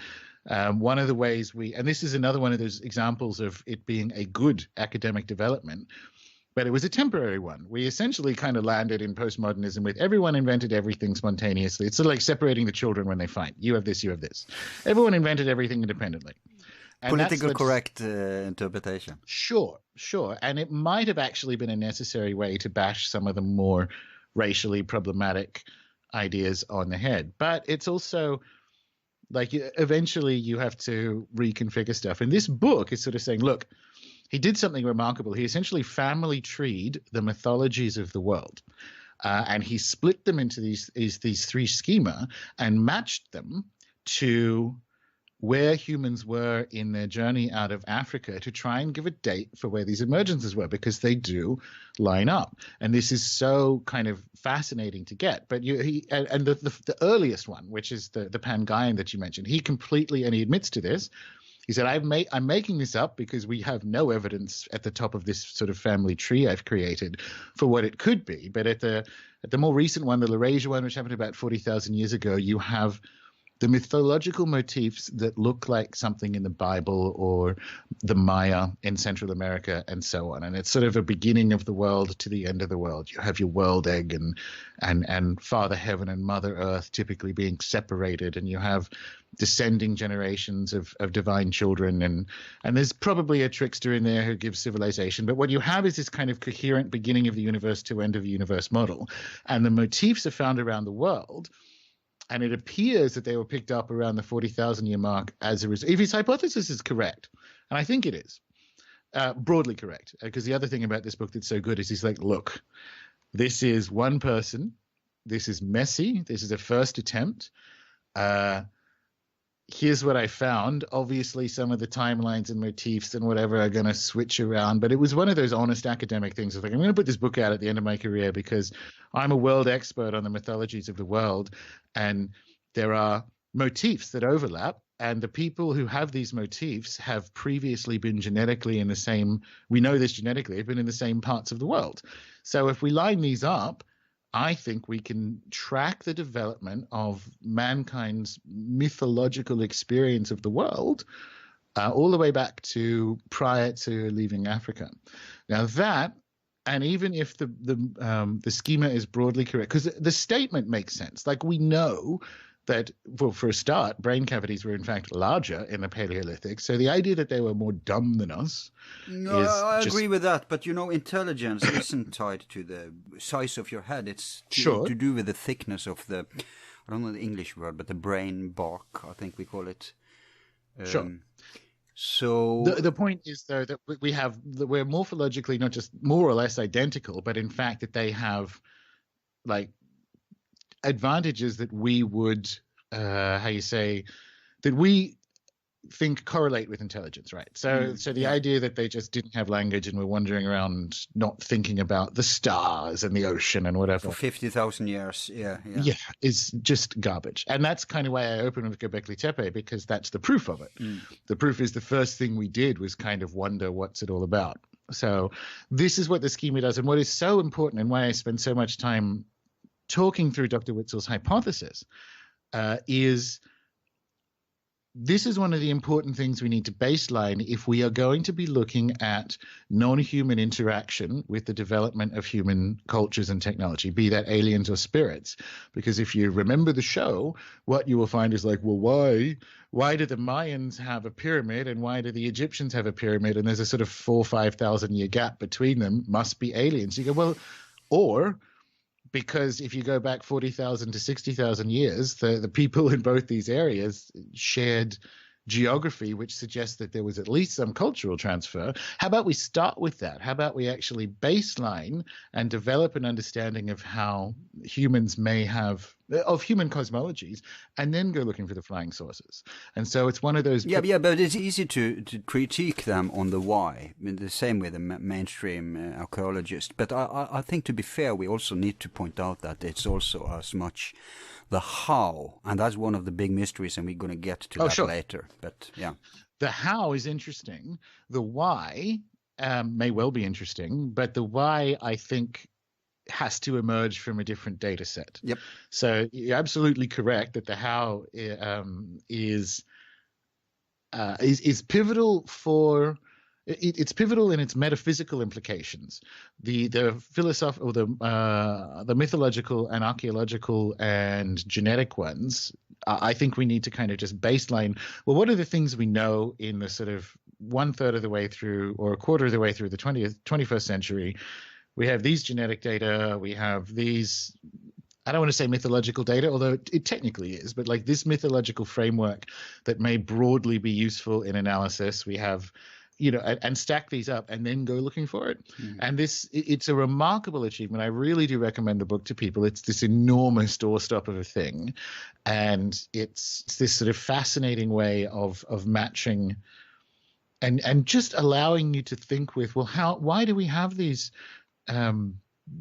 One of the ways and this is another one of those examples of it being a good academic development, but it was a temporary one. We essentially kind of landed in postmodernism with everyone invented everything spontaneously. It's sort of like separating the children when they fight. You have this, you have this. Everyone invented everything independently. And political correct interpretation. Sure. And it might have actually been a necessary way to bash some of the more racially problematic ideas on the head. But it's also, Like eventually you have to reconfigure stuff. And this book is sort of saying, look, he did something remarkable. He essentially family treed the mythologies of the world. And he split them into these three schema and matched them to where humans were in their journey out of Africa to try and give a date for where these emergences were, because they do line up. And this is so kind of fascinating to get. But the earliest one, which is the Pangaean that you mentioned, he completely, and he admits to this, he said, I'm making this up because we have no evidence at the top of this sort of family tree I've created for what it could be. But at the more recent one, the Laurasia one, which happened about 40,000 years ago, you have the mythological motifs that look like something in the Bible or the Maya in Central America and so on. And it's sort of a beginning of the world to the end of the world. You have your world egg and Father Heaven and Mother Earth typically being separated, and you have descending generations of divine children. And there's probably a trickster in there who gives civilization. But what you have is this kind of coherent beginning of the universe to end of the universe model. And the motifs are found around the world. And it appears that they were picked up around the 40,000 year mark as a result. If his hypothesis is correct, and I think it is, broadly correct, because the other thing about this book that's so good is he's like, look, this is one person. This is messy. This is a first attempt. Here's what I found. Obviously, some of the timelines and motifs and whatever are going to switch around. But it was one of those honest academic things of like, I'm going to put this book out at the end of my career because I'm a world expert on the mythologies of the world. And there are motifs that overlap. And the people who have these motifs have previously been genetically in the same, we know this genetically, have been in the same parts of the world. So if we line these up, I think we can track the development of mankind's mythological experience of the world all the way back to prior to leaving Africa. Now that, and even if the schema is broadly correct, because the statement makes sense. Like we know that, well, for a start, brain cavities were in fact larger in the Paleolithic. So the idea that they were more dumb than us I agree with that. But, intelligence isn't tied to the size of your head. It's to do with the thickness of the, I don't know the English word, but the brain bark, I think we call it. Sure. So the point is, though, that we're morphologically not just more or less identical, but in fact that they have like advantages that we would that we think correlate with intelligence, right? So the idea that they just didn't have language and were wandering around not thinking about the stars and the ocean and whatever for 50,000 years, is just garbage. And that's kind of why I opened with Göbekli Tepe, because that's the proof of it. The proof is the first thing we did was kind of wonder what's it all about. So this is what the schema does, and what is so important and why I spend so much time talking through Dr. Witzel's hypothesis is this is one of the important things we need to baseline if we are going to be looking at non-human interaction with the development of human cultures and technology, be that aliens or spirits. Because if you remember the show, what you will find is like, well, why do the Mayans have a pyramid and why do the Egyptians have a pyramid? And there's a sort of 4,000 or 5,000 year gap between them. Must be aliens. You go, well, or because if you go back 40,000 to 60,000 years, the people in both these areas shared geography, which suggests that there was at least some cultural transfer. How about we start with that? How about we actually baseline and develop an understanding of how humans may have, of human cosmologies, and then go looking for the flying saucers. And so it's one of those... Yeah, but it's easy to critique them on the why, in the same way the mainstream archaeologist. But I think, to be fair, we also need to point out that it's also as much the how, and that's one of the big mysteries, and we're going to get to that later. But yeah, the how is interesting. The why may well be interesting, but the why, I think, has to emerge from a different data set. Yep. So you're absolutely correct that the how is pivotal for. It's pivotal in its metaphysical implications. The philosophical, the mythological and archaeological and genetic ones, I think we need to kind of just baseline. Well, what are the things we know in the sort of 1/3 of the way through or a quarter of the way through the 21st century? We have these genetic data. We have these I don't want to say mythological data, although it technically is, but like this mythological framework that may broadly be useful in analysis, we have, and stack these up and then go looking for it. And it's a remarkable achievement. I really do recommend the book to people. It's this enormous doorstop of a thing. And it's this sort of fascinating way of matching and just allowing you to think with, well, why do we have these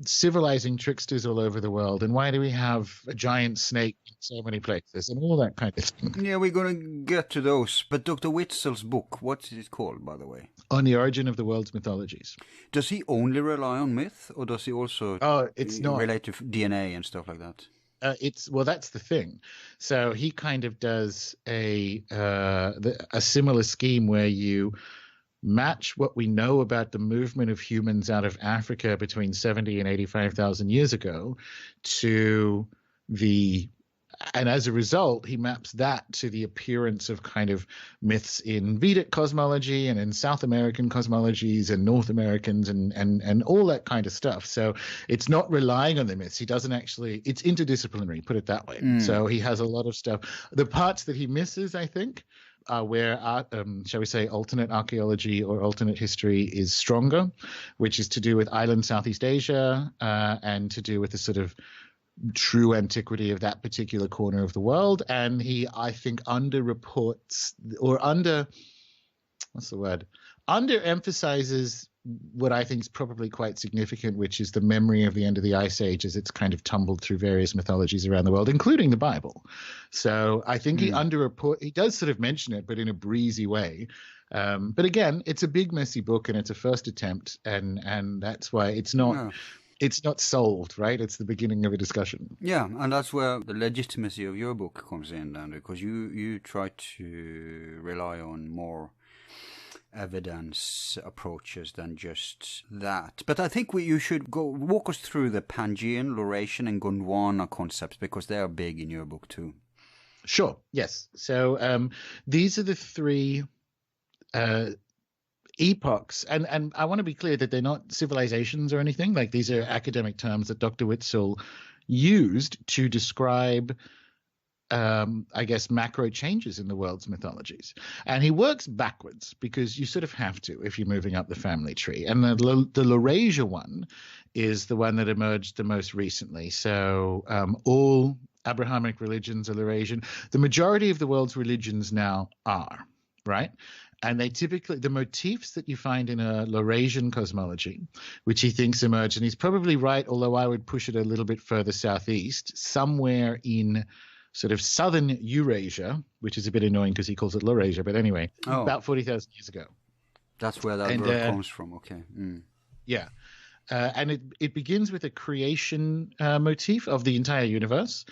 civilizing tricksters all over the world, and why do we have a giant snake in so many places, and all that kind of thing? Yeah, we're going to get to those. But Dr. Witzel's book, what is it called, by the way? On the Origin of the World's Mythologies. Does he only rely on myth, or does he also relate to DNA and stuff like that? That's the thing. So he kind of does a similar scheme where you match what we know about the movement of humans out of Africa between 70 and 85,000 years ago and as a result, he maps that to the appearance of kind of myths in Vedic cosmology and in South American cosmologies and North Americans and all that kind of stuff. So it's not relying on the myths. He doesn't actually, it's interdisciplinary, put it that way. So he has a lot of stuff. The parts that he misses, I think, where, shall we say, alternate archaeology or alternate history is stronger, which is to do with island Southeast Asia and to do with the sort of true antiquity of that particular corner of the world. And he, I think, underreports or underemphasizes what I think is probably quite significant, which is the memory of the end of the Ice Age as it's kind of tumbled through various mythologies around the world, including the Bible. So I think he does sort of mention it, but in a breezy way. But again, it's a big, messy book, and it's a first attempt, and that's why it's not... No. It's not solved, right? It's the beginning of a discussion. Yeah, and that's where the legitimacy of your book comes in, then, because you try to rely on more evidence approaches than just that. But I think you should walk us through the Pangaean, Laurasian, and Gondwana concepts, because they are big in your book too. Sure, yes. So these are the three... epochs, and I want to be clear that they're not civilizations or anything. Like, these are academic terms that Dr. Witzel used to describe I guess macro changes in the world's mythologies, and he works backwards because you sort of have to if you're moving up the family tree. And the Laurasia one is the one that emerged the most recently. So all Abrahamic religions are Laurasian. The majority of the world's religions now are, right? And they typically, the motifs that you find in a Laurasian cosmology, which he thinks emerged, and he's probably right, although I would push it a little bit further southeast, somewhere in sort of southern Eurasia, which is a bit annoying because he calls it Laurasia, but anyway, about 40,000 years ago. That's where that word comes from, okay. Yeah. And it begins with a creation motif of the entire universe,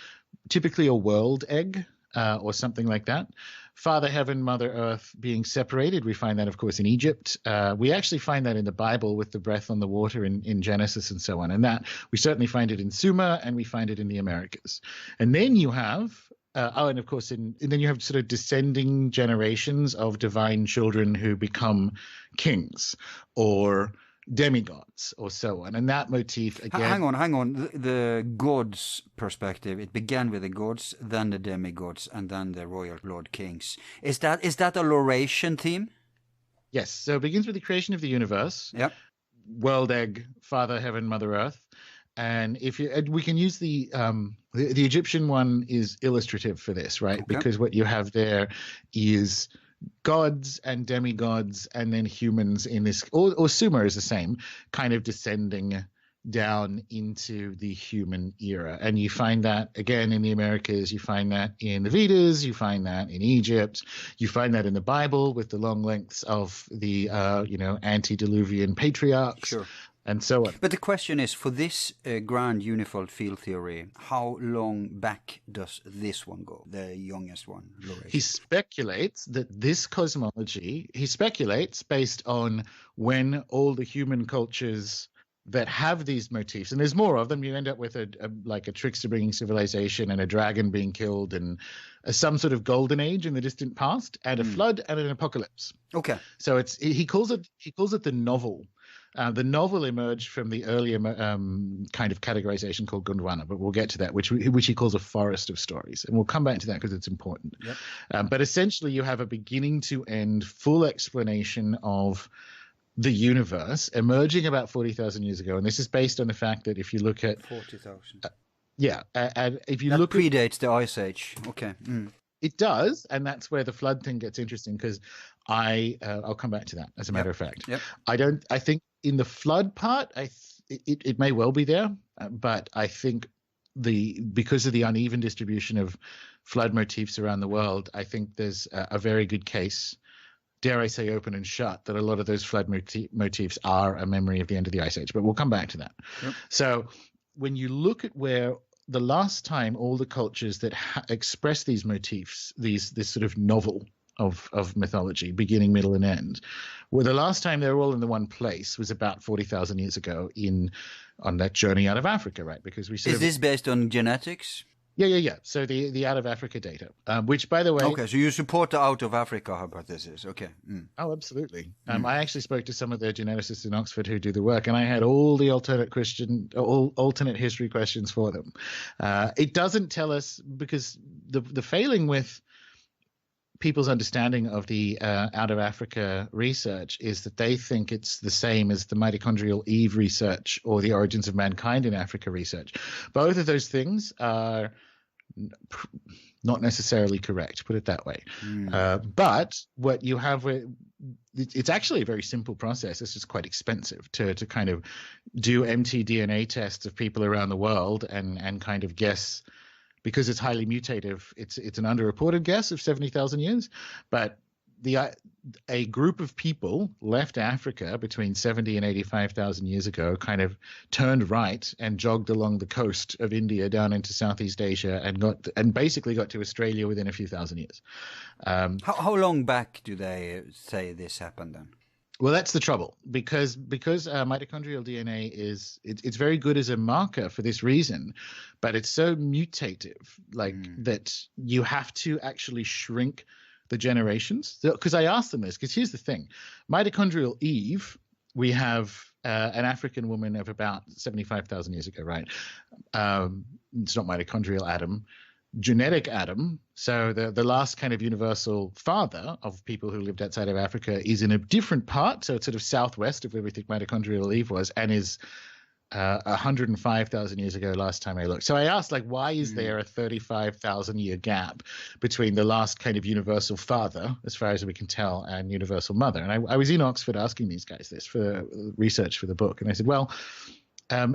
typically a world egg or something like that. Father Heaven, Mother Earth being separated. We find that, of course, in Egypt. We actually find that in the Bible with the breath on the water in Genesis and so on. And that we certainly find it in Sumer, and we find it in the Americas. And then you have, and of course, and then you have sort of descending generations of divine children who become kings or demigods or so on. And that motif again... Hang on. The gods perspective, it began with the gods, then the demigods, and then the royal lord kings. Is that a Laurasian theme? Yes. So it begins with the creation of the universe. Yep. World egg, Father Heaven, Mother Earth. And we can use the Egyptian one is illustrative for this, right? Okay. Because what you have there is gods and demigods, and then humans in this, or Sumer is the same, kind of descending down into the human era. And you find that again in the Americas, you find that in the Vedas, you find that in Egypt, you find that in the Bible with the long lengths of the antediluvian patriarchs. Sure. And so on. But the question is, for this grand unified field theory, how long back does this one go, the youngest one? Laurasia? He speculates that this cosmology, based on when all the human cultures that have these motifs, and there's more of them. You end up with a trickster bringing civilization and a dragon being killed and some sort of golden age in the distant past and a flood and an apocalypse. Okay. So he calls it the novel. The novel emerged from the earlier kind of categorization called Gondwana, but we'll get to that, which he calls a forest of stories, and we'll come back to that because it's important. Yep. But essentially, you have a beginning to end full explanation of the universe emerging about 40,000 years ago, and this is based on the fact that if you look at 40,000, and if you that look predates the Ice Age. Okay. it does, and that's where the flood thing gets interesting because I'll come back to that as a matter of fact. Yep. I think in the flood part, it may well be there, but I think because of the uneven distribution of flood motifs around the world, I think there's a very good case, dare I say open and shut, that a lot of those flood motifs are a memory of the end of the Ice Age. But we'll come back to that. Yep. So when you look at where the last time all the cultures that express these motifs, this sort of novel of mythology, beginning, middle, and end, well, the last time they were all in the one place was about 40,000 years ago on that journey out of Africa, right? Because Is this based on genetics? Yeah. So the out of Africa data, which, by the way, Okay, so you support the out of Africa hypothesis. Okay. Oh, absolutely. I actually spoke to some of the geneticists in Oxford who do the work, and I had all the alternate history questions for them. It doesn't tell us, because the failing with people's understanding of the out of Africa research is that they think it's the same as the mitochondrial Eve research or the origins of mankind in Africa research. Both of those things are not necessarily correct, put it that way. But what you have, it's actually a very simple process. It's just quite expensive to kind of do mtDNA tests of people around the world and kind of guess. Because it's highly mutative, it's an underreported guess of 70,000 years, but a group of people left Africa between 70 and 85,000 years ago, kind of turned right and jogged along the coast of India down into Southeast Asia and basically got to Australia within a few thousand years. How long back do they say this happened then? Well, that's the trouble, because mitochondrial DNA it's very good as a marker for this reason, but it's so mutative, that you have to actually shrink the generations. Because I asked them this, because here's the thing: mitochondrial Eve, we have an African woman of about 75,000 years ago, right? It's not mitochondrial Adam. Genetic Adam, so the last kind of universal father of people who lived outside of Africa, is in a different part, so it's sort of southwest of where we think mitochondrial Eve was, and is 105,000 years ago last time I looked. So I asked, why is there a 35,000 year gap between the last kind of universal father, as far as we can tell, and universal mother? And I was in Oxford asking these guys this for research for the book, and I said, well,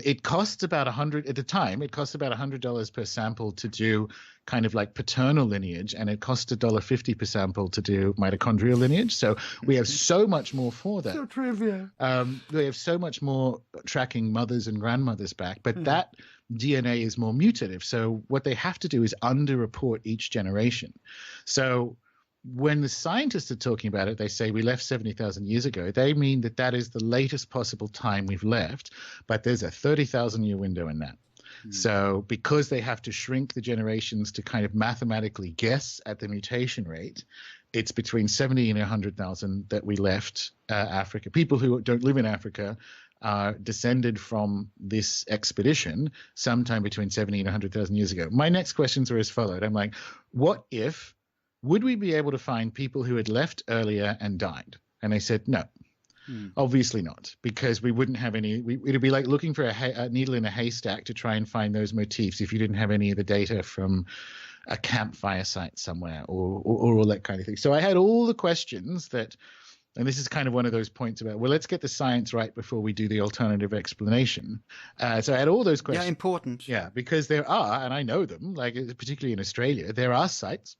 it costs about $100 per sample to do kind of like paternal lineage, and it costs $1.50 per sample to do mitochondrial lineage. So we have so much more for that. So trivial. We have so much more tracking mothers and grandmothers back, but that DNA is more mutative. So what they have to do is underreport each generation. So when the scientists are talking about it, they say we left 70,000 years ago. They mean that is the latest possible time we've left, but there's a 30,000 year window in that. So because they have to shrink the generations to kind of mathematically guess at the mutation rate, it's between 70 and 100,000 that we left Africa. People who don't live in Africa are descended from this expedition sometime between 70 and 100,000 years ago. My next questions are as followed. I'm like, would we be able to find people who had left earlier and died? And they said, no, obviously not, because we wouldn't have any. It'd be like looking for a needle in a haystack to try and find those motifs if you didn't have any of the data from a campfire site somewhere or all that kind of thing. So I had all the questions that, and this is kind of one of those points about, well, let's get the science right before we do the alternative explanation. So I had all those questions. Yeah, important. Yeah, because there are, and I know them, particularly in Australia, there are sites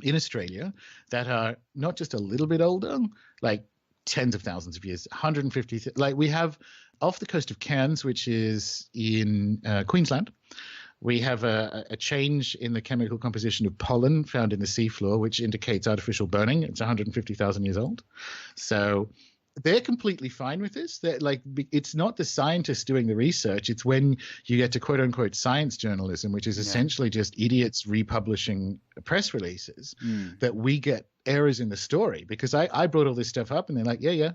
in Australia that are not just a little bit older, like tens of thousands of years, 150. We have off the coast of Cairns, which is in Queensland, we have a change in the chemical composition of pollen found in the seafloor, which indicates artificial burning. It's 150,000 years old. So they're completely fine with this. They're like, it's not the scientists doing the research. It's when you get to quote unquote science journalism, which is essentially just idiots republishing press releases, that we get errors in the story. Because I brought all this stuff up and they're like, yeah.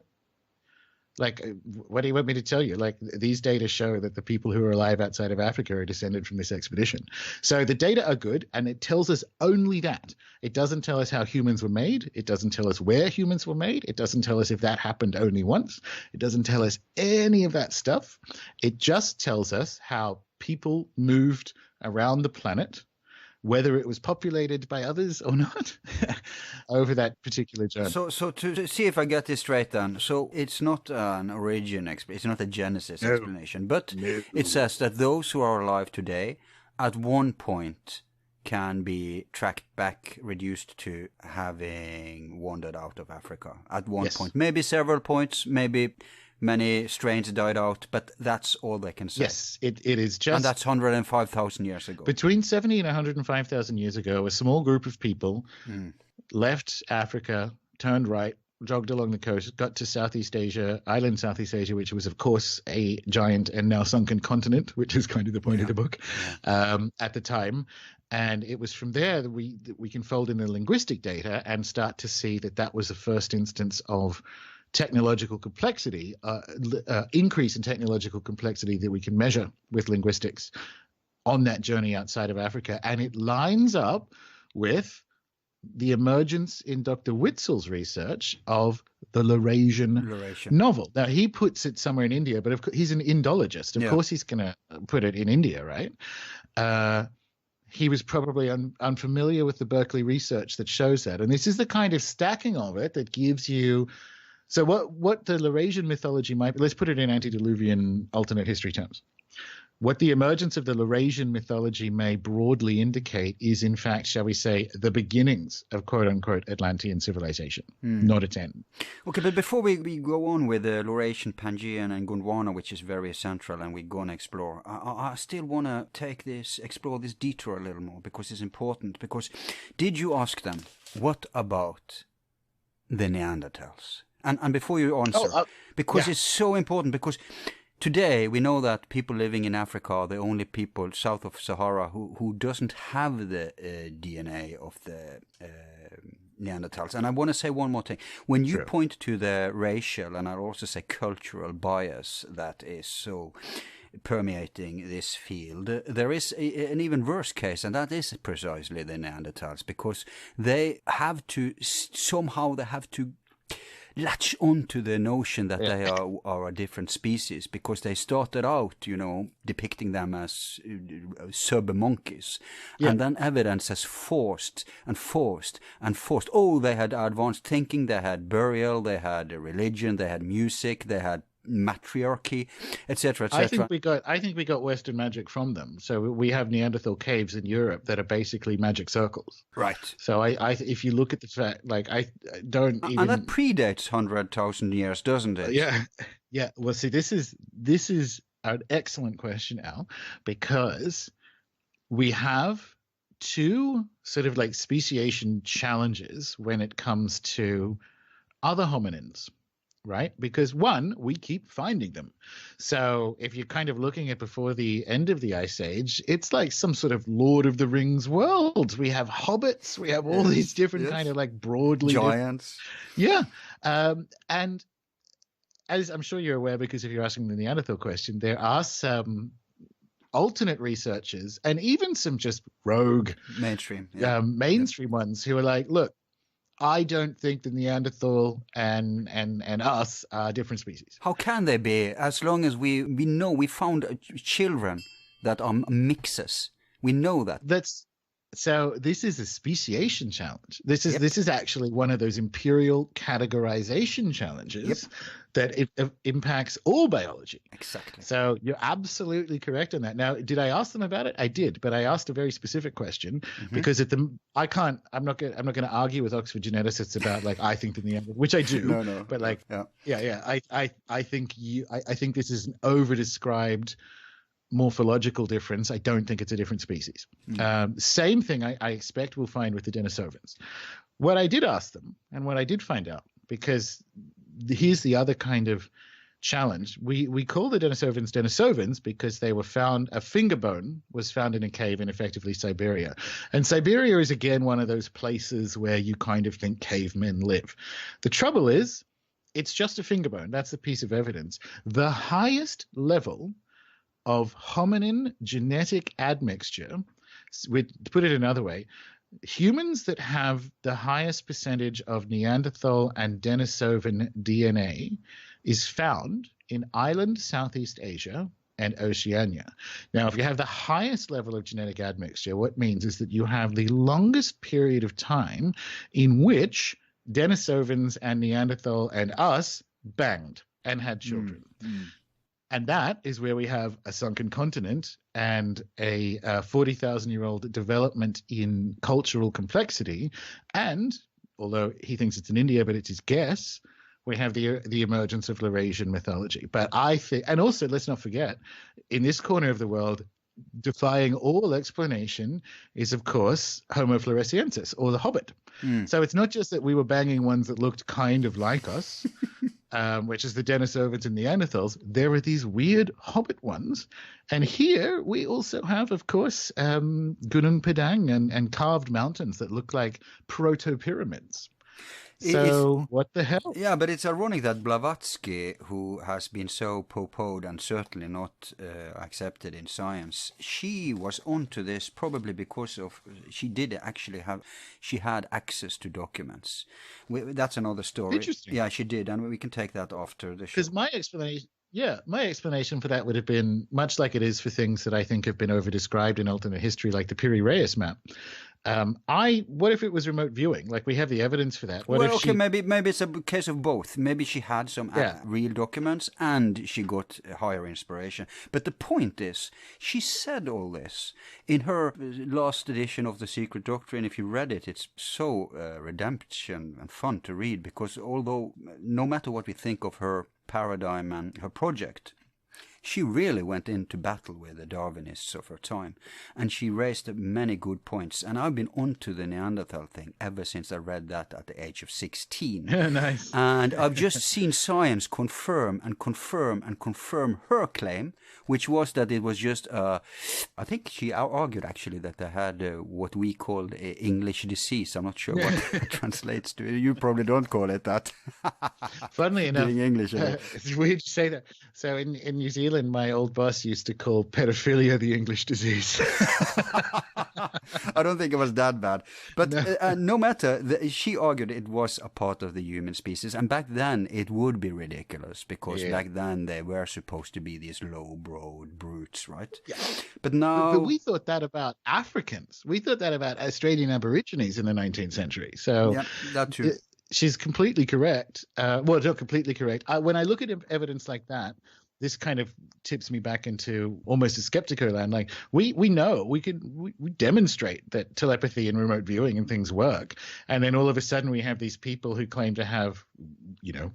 Like, what do you want me to tell you? Like, these data show that the people who are alive outside of Africa are descended from this expedition. So the data are good, and it tells us only that. It doesn't tell us how humans were made. It doesn't tell us where humans were made. It doesn't tell us if that happened only once. It doesn't tell us any of that stuff. It just tells us how people moved around the planet, whether it was populated by others or not, over that particular journey. So to see if I get this straight then, so it's not an origin, it's not a genesis explanation, but it says that those who are alive today at one point can be tracked back, reduced to having wandered out of Africa at one point. Maybe several points, maybe many strains died out, but that's all they can say. Yes, it is just... And that's 105,000 years ago. Between 70 and 105,000 years ago, a small group of people left Africa, turned right, jogged along the coast, got to Southeast Asia, Southeast Asia, which was, of course, a giant and now sunken continent, which is kind of the point of the book at the time. And it was from there that we can fold in the linguistic data and start to see that was the first instance of technological complexity, increase in technological complexity that we can measure with linguistics on that journey outside of Africa. And it lines up with the emergence in Dr. Witzel's research of the Laurasian novel. Now, he puts it somewhere in India, but of course, he's an Indologist. Of course, he's going to put it in India, right? He was probably unfamiliar with the Berkeley research that shows that. And this is the kind of stacking of it that gives you... So what the Laurasian mythology might be, let's put it in antediluvian alternate history terms. What the emergence of the Laurasian mythology may broadly indicate is, in fact, shall we say, the beginnings of quote-unquote Atlantean civilization, not its end. Okay, but before we go on with the Laurasian, Pangaean, and Gondwana, which is very central, and we're going to explore, I still want to explore this detour a little more, because it's important. Because did you ask them, what about the Neanderthals? And before you answer, because it's so important, because today we know that people living in Africa are the only people south of Sahara who doesn't have the DNA of the Neanderthals. And I want to say one more thing. When you point to the racial, and I'll also say cultural bias that is so permeating this field, there is an even worse case, and that is precisely the Neanderthals, because they have to latch onto the notion that they are a different species, because they started out, depicting them as sub-monkeys. And then evidence has forced. Oh, they had advanced thinking, they had burial, they had religion, they had music, they had matriarchy, etc., etc. I think we got Western magic from them. So we have Neanderthal caves in Europe that are basically magic circles. Right. So I if you look at the fact, like, I don't even... And that predates 100,000 years, doesn't it? Yeah. Well, see, this is an excellent question, Al, because we have two sort of like speciation challenges when it comes to other hominins. Right? Because one, we keep finding them. So if you're kind of looking at before the end of the Ice Age, it's like some sort of Lord of the Rings world. We have hobbits, we have all these different kind of like broadly giants. And as I'm sure you're aware, because if you're asking the Neanderthal question, there are some alternate researchers and even some just rogue mainstream ones who are like, look, I don't think the Neanderthal and us are different species. How can they be? As long as we know we found children that are mixes. We know that. So this is a speciation challenge. This is actually one of those imperial categorization challenges that it impacts all biology. Exactly. So you're absolutely correct on that. Now, did I ask them about it? I did, but I asked a very specific question because I'm not going to argue with Oxford geneticists about like I think that which I do. No. But like I think this is an over-described morphological difference. I don't think it's a different species. Same thing I expect we'll find with the Denisovans. What I did ask them and what I did find out, because here's the other kind of challenge. We call the Denisovans because they were found, a finger bone was found in a cave in effectively Siberia. And Siberia is again one of those places where you kind of think cavemen live. The trouble is, it's just a finger bone. That's the piece of evidence. The highest level of hominin genetic admixture, to put it another way, humans that have the highest percentage of Neanderthal and Denisovan DNA is found in island Southeast Asia and Oceania. Now, if you have the highest level of genetic admixture, what it means is that you have the longest period of time in which Denisovans and Neanderthal and us banged and had children. And that is where we have a sunken continent and a 40,000-year-old development in cultural complexity. And although he thinks it's in India, but it's his guess, we have the emergence of Laurasian mythology. But I think, and also let's not forget, in this corner of the world, defying all explanation is, of course, Homo floresiensis, or the Hobbit. So it's not just that we were banging ones that looked kind of like us, which is the Denisovans and Neanderthals. There are these weird Hobbit ones. And here we also have, of course, Gunung Padang and carved mountains that look like proto-pyramids. So what the hell? Yeah, but it's ironic that Blavatsky, who has been so po-poed and certainly not accepted in science, she was onto this probably because of she had access to documents. That's another story. Interesting. Yeah, she did, and we can take that after the show. Because my explanation for that would have been much like it is for things that I think have been over-described in alternate history, like the Piri Reis map. What if it was remote viewing? Like, we have the evidence for that. Maybe it's a case of both. Maybe she had some real documents and she got higher inspiration. But the point is, she said all this in her last edition of The Secret Doctrine. If you read it, it's so redemption and fun to read, because although no matter what we think of her paradigm and her project, she really went into battle with the Darwinists of her time, and she raised many good points. And I've been onto the Neanderthal thing ever since I read that at the age of 16. Nice. And I've just seen science confirm her claim, which was that it was just, I think she argued actually that they had what we called English disease. I'm not sure what it translates to. You probably don't call it that. Funnily enough, English, it's weird to say that. So in New Zealand, my old boss used to call pedophilia the English disease. I don't think it was that bad. But no matter, she argued it was a part of the human species. And back then, it would be ridiculous, because back then they were supposed to be these low-browed brutes, right? Yeah. But now... But we thought that about Africans. We thought that about Australian Aborigines in the 19th century. So yeah, that too. She's completely correct. Well, not completely correct. When I look at evidence like that, this kind of tips me back into almost a skeptical land. Like, we know, we demonstrate that telepathy and remote viewing and things work. And then all of a sudden we have these people who claim to have,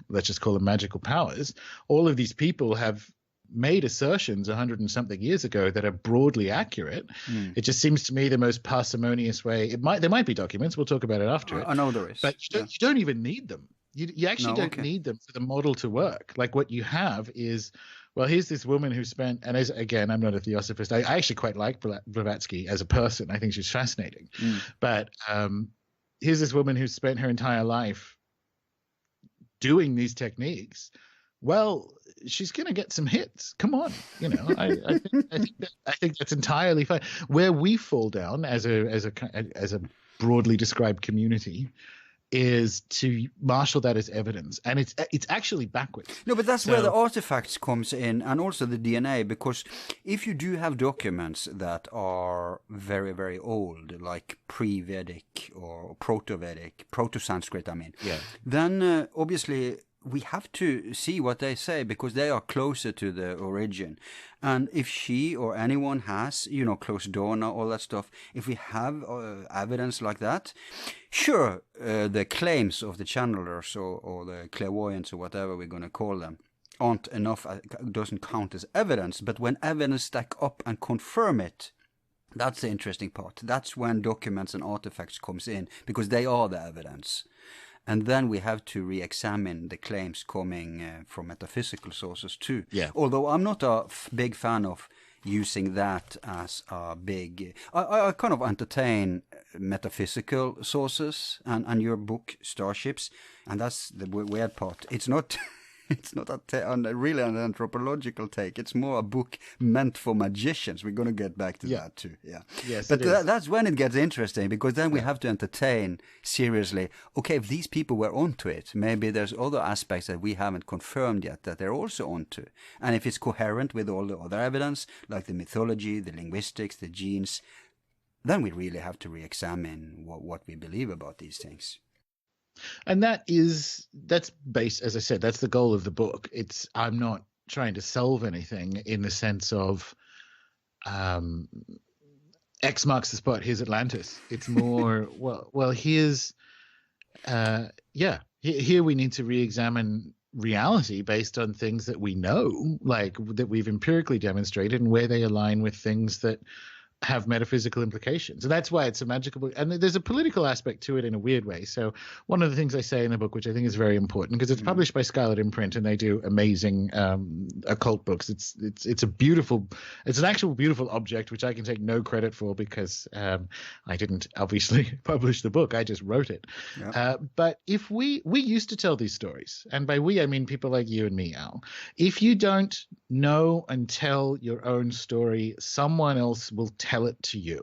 let's just call them magical powers. All of these people have made assertions 100 and something years ago that are broadly accurate. It just seems to me the most parsimonious way. There might be documents. We'll talk about it after it. I know there is. But you don't even need them. You actually don't need them for the model to work. Like, what you have is, well, here's this woman who spent, and again, I'm not a theosophist. I actually quite like Blavatsky as a person. I think she's fascinating. But here's this woman who spent her entire life doing these techniques. Well, she's going to get some hits. Come on, I think that's entirely fine. Where we fall down as a broadly described community is to marshal that as evidence, and it's actually backwards. No, but that's where the artifacts comes in, and also the DNA, because if you do have documents that are very, very old, like pre-Vedic or proto-Vedic, proto-Sanskrit, then obviously we have to see what they say, because they are closer to the origin. And if she or anyone has, close Dona, all that stuff, if we have evidence like that, sure, the claims of the channelers or the clairvoyants or whatever we're going to call them aren't enough, doesn't count as evidence. But when evidence stack up and confirm it, that's the interesting part. That's when documents and artifacts comes in, because they are the evidence. And then we have to re-examine the claims coming from metaphysical sources too. Yeah. Although I'm not a big fan of using that as a big... I kind of entertain metaphysical sources and your book, Starships, and that's the weird part. It's not... It's not really an anthropological take. It's more a book meant for magicians. We're going to get back to that too. Yeah. Yes, but that's when it gets interesting, because then we have to entertain seriously. Okay, if these people were onto it, maybe there's other aspects that we haven't confirmed yet that they're also onto. And if it's coherent with all the other evidence, like the mythology, the linguistics, the genes, then we really have to re-examine what we believe about these things. And that's based, as I said, that's the goal of the book. I'm not trying to solve anything in the sense of X marks the spot, here's Atlantis. It's more, well, here's, here we need to re-examine reality based on things that we know, like that we've empirically demonstrated, and where they align with things that have metaphysical implications. And that's why it's a magical book. And there's a political aspect to it in a weird way. So one of the things I say in the book, which I think is very important, because it's published by Scarlet Imprint and they do amazing occult books. It's an actual beautiful object, which I can take no credit for because I didn't obviously publish the book. I just wrote it. Yeah. But if we used to tell these stories, and by we, I mean people like you and me, Al. If you don't know and tell your own story, someone else will tell it to you.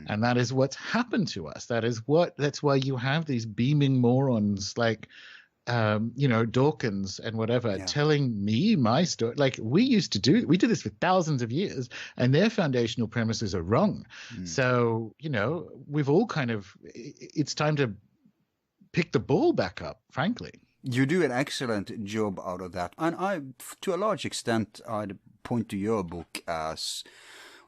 And that is what's happened to us. That's why you have these beaming morons like Dawkins and whatever telling me my story. Like we do this for thousands of years, and their foundational premises are wrong. So we've all it's time to pick the ball back up, frankly. You do an excellent job out of that, and to a large extent I'd point to your book as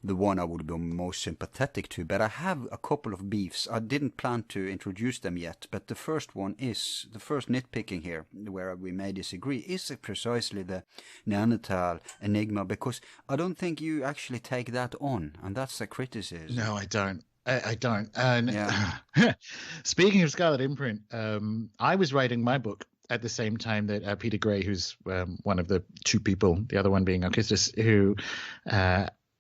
the one I would be most sympathetic to, but I have a couple of beefs. I didn't plan to introduce them yet, but the first nitpicking here, where we may disagree, is precisely the Neanderthal enigma, because I don't think you actually take that on, and that's a criticism. No, I don't. I don't. And speaking of Scarlet Imprint, I was writing my book at the same time that Peter Gray, who's one of the two people, the other one being Alcestis, who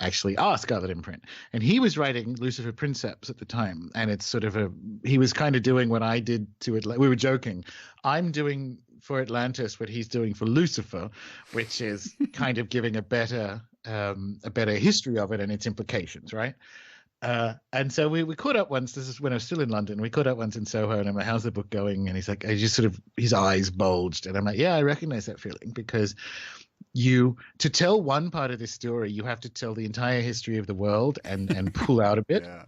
actually are Scarlet Imprint, and he was writing Lucifer Princeps at the time, and it's sort of he was kind of doing what I did to it. We were joking, I'm doing for Atlantis what he's doing for Lucifer, which is kind of giving a better history of it and its implications, right? And so we caught up once. This is when I was still in London. We caught up once in Soho, and I'm like, "How's the book going?" And he's like, his eyes bulged, and I'm like, "Yeah, I recognize that feeling, because to tell one part of this story, you have to tell the entire history of the world and pull out a bit." Yeah.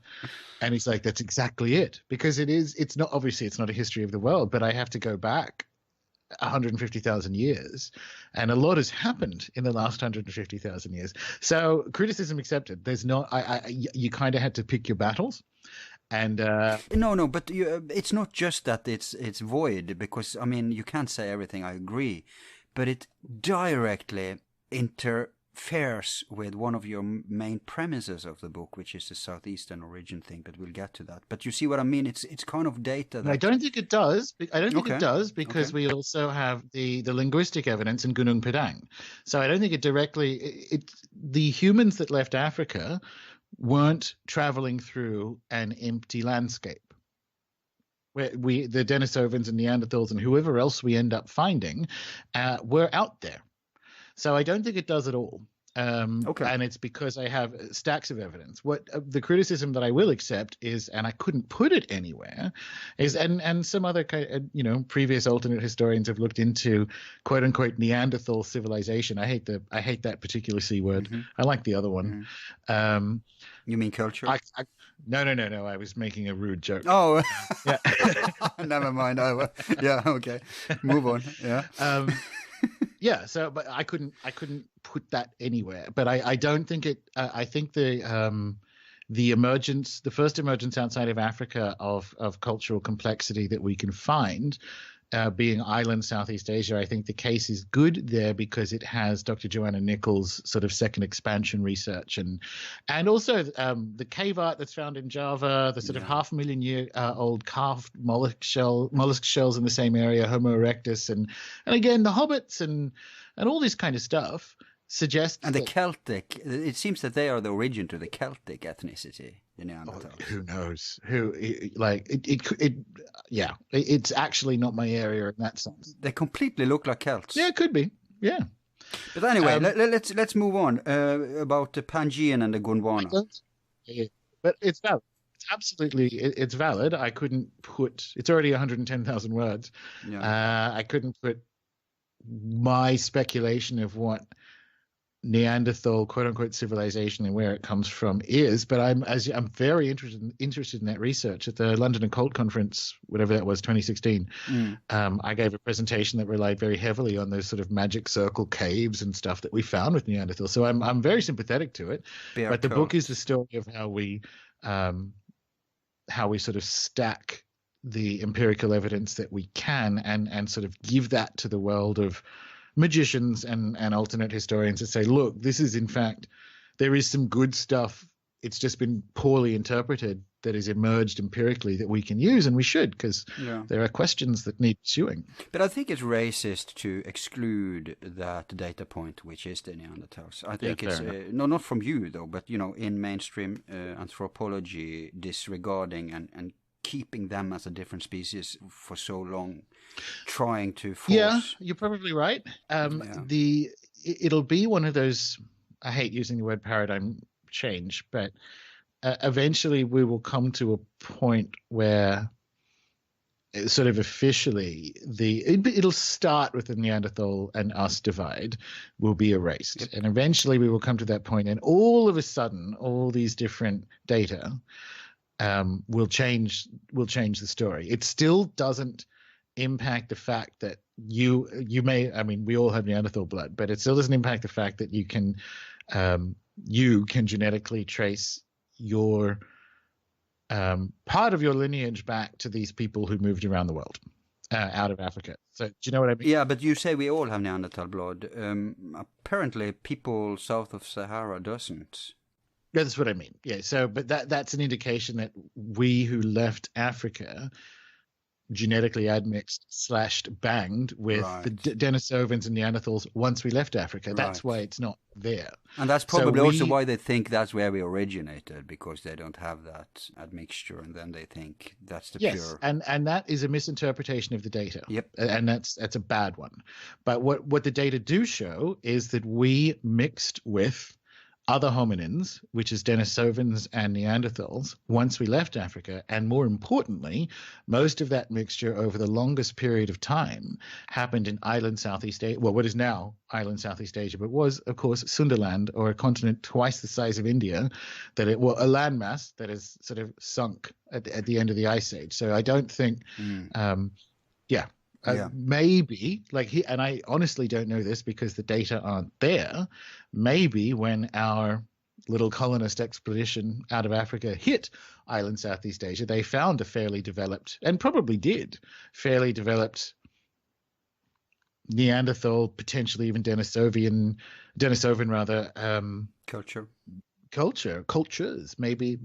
And he's like, "That's exactly it, because it's not a history of the world, but I have to go back 150,000 years, and a lot has happened in the last 150,000 years. So criticism accepted. There's not. You kind of had to pick your battles. And no, but it's not just that it's void, because I mean you can't say everything. I agree, but it directly interferes with one of your main premises of the book, which is the Southeastern origin thing. But we'll get to that. But you see what I mean? It's kind of data. I don't think it does. I don't think it does, because we also have the linguistic evidence in Gunung Padang. So I don't think it directly. The humans that left Africa weren't traveling through an empty landscape. The Denisovans and Neanderthals and whoever else we end up finding were out there. So I don't think it does at all. And it's because I have stacks of evidence. What the criticism that I will accept is, and I couldn't put it anywhere, is and some other previous alternate historians have looked into quote unquote Neanderthal civilization. I hate that particular C word. Mm-hmm. I like the other one. Mm-hmm. You mean culture? No. I was making a rude joke. Oh, yeah. Never mind. Yeah. Okay. Move on. Yeah. Yeah, so but I couldn't put that anywhere. But I don't think it. I think the first emergence outside of Africa of cultural complexity that we can find being island Southeast Asia, I think the case is good there because it has Dr. Joanna Nichols' sort of second expansion research, and also the cave art that's found in Java, the sort of 500,000 year old carved mollusk shells in the same area, Homo erectus, and again the hobbits and all this kind of stuff suggests. And the Celtic, it seems that they are the origin to the Celtic ethnicity, the Neanderthals. Who knows? It's actually not my area in that sense. They completely look like Celts. Yeah, it could be. Yeah. But anyway, let's move on about the Pangaean and the Gondwana. But it's valid. It's valid. I couldn't put. It's already 110,000 words. Yeah. I couldn't put my speculation of what Neanderthal quote unquote civilization and where it comes from is, but I'm very interested in that research. At the London Occult Conference, whatever that was, 2016, I gave a presentation that relied very heavily on those sort of magic circle caves and stuff that we found with Neanderthal. So I'm very sympathetic to it. But the book is the story of how we sort of stack the empirical evidence that we can and sort of give that to the world of magicians and alternate historians to say, look, this is in fact, there is some good stuff. It's just been poorly interpreted that has emerged empirically that we can use, and we should, because there are questions that need pursuing. But I think it's racist to exclude that data point, which is the Neanderthals. I think it's not from you though, but in mainstream anthropology, disregarding and keeping them as a different species for so long, trying to force. Yeah, you're probably right. It'll be one of those, I hate using the word paradigm change, but eventually we will come to a point where sort of officially it'll start with the Neanderthal and us divide will be erased. Yep. And eventually we will come to that point, and all of a sudden all these different data will change the story. It still doesn't impact the fact that you may, I mean, we all have Neanderthal blood, but it still doesn't impact the fact that you can genetically trace your part of your lineage back to these people who moved around the world out of Africa. So do you know what I mean? Yeah, but you say we all have Neanderthal blood. Apparently people south of Sahara doesn't. That's what I mean. Yeah. So, but that's an indication that we who left Africa genetically admixed / banged with the Denisovans and Neanderthals once we left Africa. That's why it's not there. And that's probably also why they think that's where we originated, because they don't have that admixture, and then they think that's the pure. And that is a misinterpretation of the data. Yep. And that's a bad one. But what the data do show is that we mixed with other hominins, which is Denisovans and Neanderthals, once we left Africa. And more importantly, most of that mixture over the longest period of time happened in island Southeast Asia, well, what is now island Southeast Asia, but was, of course, Sundaland, or a continent twice the size of India, a landmass that is sort of sunk at the end of the Ice Age. So I don't think, maybe, and I honestly don't know this because the data aren't there, maybe when our little colonist expedition out of Africa hit island Southeast Asia, they found a fairly developed, and probably did, fairly developed Neanderthal, potentially even Denisovan cultures, maybe.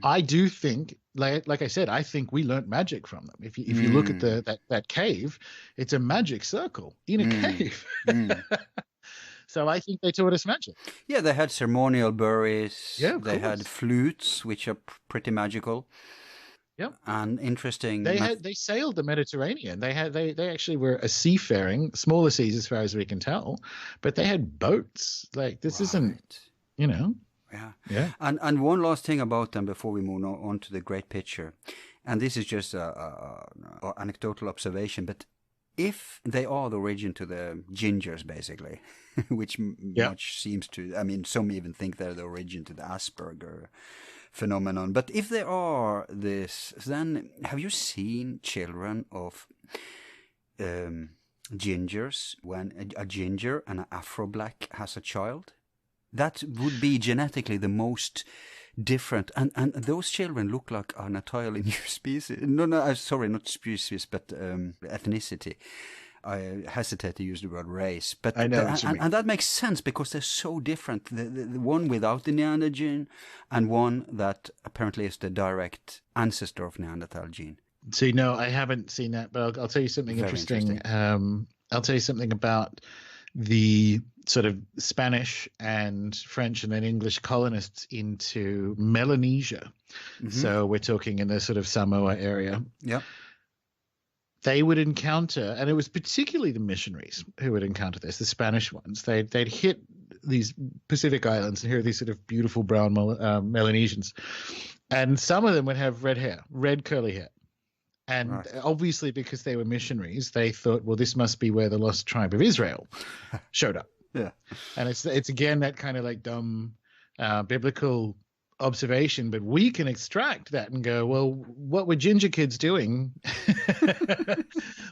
I do think, like I said, I think we learnt magic from them. If you look at that cave, it's a magic circle in a cave. So I think they taught us magic. Yeah, they had ceremonial burials. Yeah, they had flutes, which are pretty magical. Yeah, and interesting. They sailed the Mediterranean. They actually were a seafaring, smaller seas as far as we can tell, but they had boats. This isn't, Yeah. And one last thing about them before we move on to the great picture, and this is just a anecdotal observation, but if they are the origin to the gingers, basically, which much seems to, I mean, some even think they're the origin to the Asperger phenomenon. But if they are this, then have you seen children of gingers when a ginger and an Afro-black has a child? that would be genetically the most different, and those children look like an entirely new species. Sorry, not species, but ethnicity. I hesitate to use the word race, but I know what you mean. And that makes sense because they're so different. The one without the Neander gene, and one that apparently is the direct ancestor of Neanderthal gene. See, no, I haven't seen that, but I'll tell you something interesting. I'll tell you something about the sort of Spanish and French and then English colonists into Melanesia. Mm-hmm. So we're talking in the sort of Samoa area. Yeah. They would encounter, and it was particularly the missionaries who would encounter this, the Spanish ones. They'd hit these Pacific islands, and here are these sort of beautiful brown Melanesians. And some of them would have red hair, red curly hair. And obviously, because they were missionaries, they thought, well, this must be where the lost tribe of Israel showed up. Yeah. And it's again that kind of like dumb biblical observation, but we can extract that and go, well, what were ginger kids doing?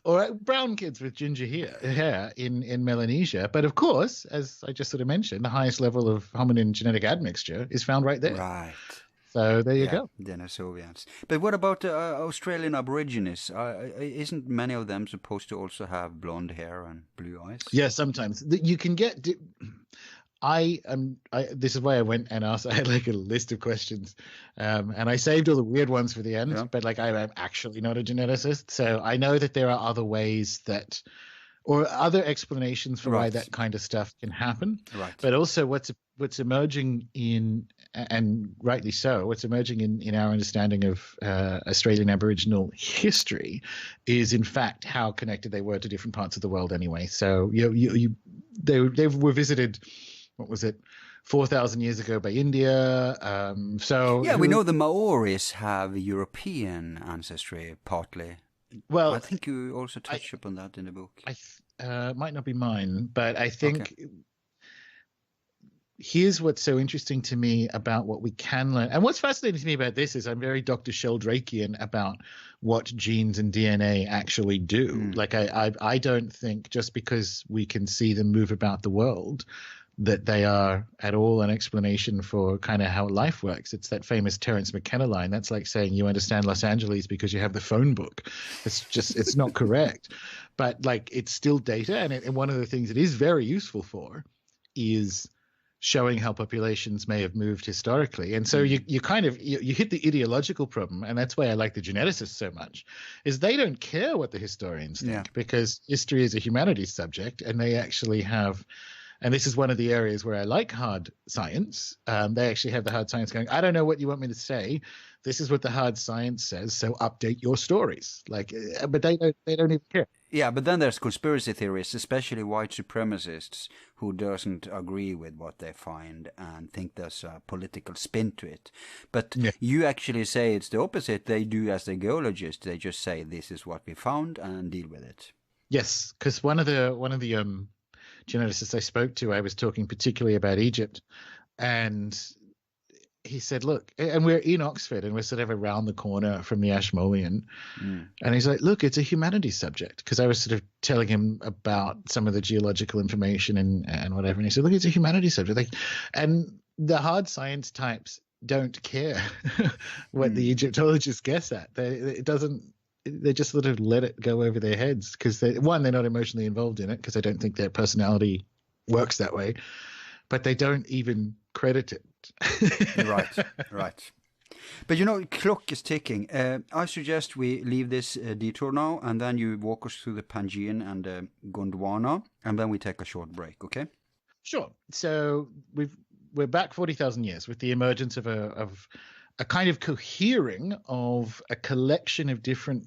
Or brown kids with ginger hair in Melanesia. But of course, as I just sort of mentioned, the highest level of hominin genetic admixture is found right there. Right. So there you go. Denisovians. But what about the Australian Aborigines? Isn't many of them supposed to also have blonde hair and blue eyes? Yeah, sometimes. You can get... this is why I went and asked. I had like a list of questions, and I saved all the weird ones for the end. Yeah. But like, I'm actually not a geneticist, so I know that there are other ways that, or other explanations for why that kind of stuff can happen. Right. But also, what's emerging in, and rightly so, what's emerging in our understanding of Australian Aboriginal history is, in fact, how connected they were to different parts of the world. Anyway, so they were visited. What was it, 4,000 years ago by India? We know the Maoris have European ancestry partly. Well, I think you also touch upon that in the book. Might not be mine, but I think here's what's so interesting to me about what we can learn. And what's fascinating to me about this is I'm very Dr. Sheldrakean about what genes and DNA actually do. Like I don't think just because we can see them move about the world that they are at all an explanation for kind of how life works. It's that famous Terence McKenna line. That's like saying you understand Los Angeles because you have the phone book. It's not correct. But like, it's still data. And one of the things it is very useful for is showing how populations may have moved historically. And so you hit the ideological problem. And that's why I like the geneticists so much, is they don't care what the historians think, because history is a humanities subject, and they actually have... And this is one of the areas where I like hard science. They actually have the hard science going, I don't know what you want me to say. This is what the hard science says, so update your stories. Like, but they don't even care. Yeah, but then there's conspiracy theorists, especially white supremacists, who doesn't agree with what they find and think there's a political spin to it. But you actually say it's the opposite. They do as the geologists. They just say this is what we found and deal with it. Yes, because one of the geneticists I spoke to, I was talking particularly about Egypt, and he said, look, and we're in Oxford and we're sort of around the corner from the Ashmolean. And he's like, look, it's a humanities subject, because I was sort of telling him about some of the geological information and whatever. And he said, look, it's a humanities subject. And the hard science types don't care what the Egyptologists guess at. They just sort of let it go over their heads because they're not emotionally involved in it, because I don't think their personality works that way, but they don't even credit it. Right. But clock is ticking. I suggest we leave this detour now, and then you walk us through the Pangaean and Gondwana, and then we take a short break, okay? Sure. So we're back 40,000 years with the emergence of a kind of cohering of a collection of different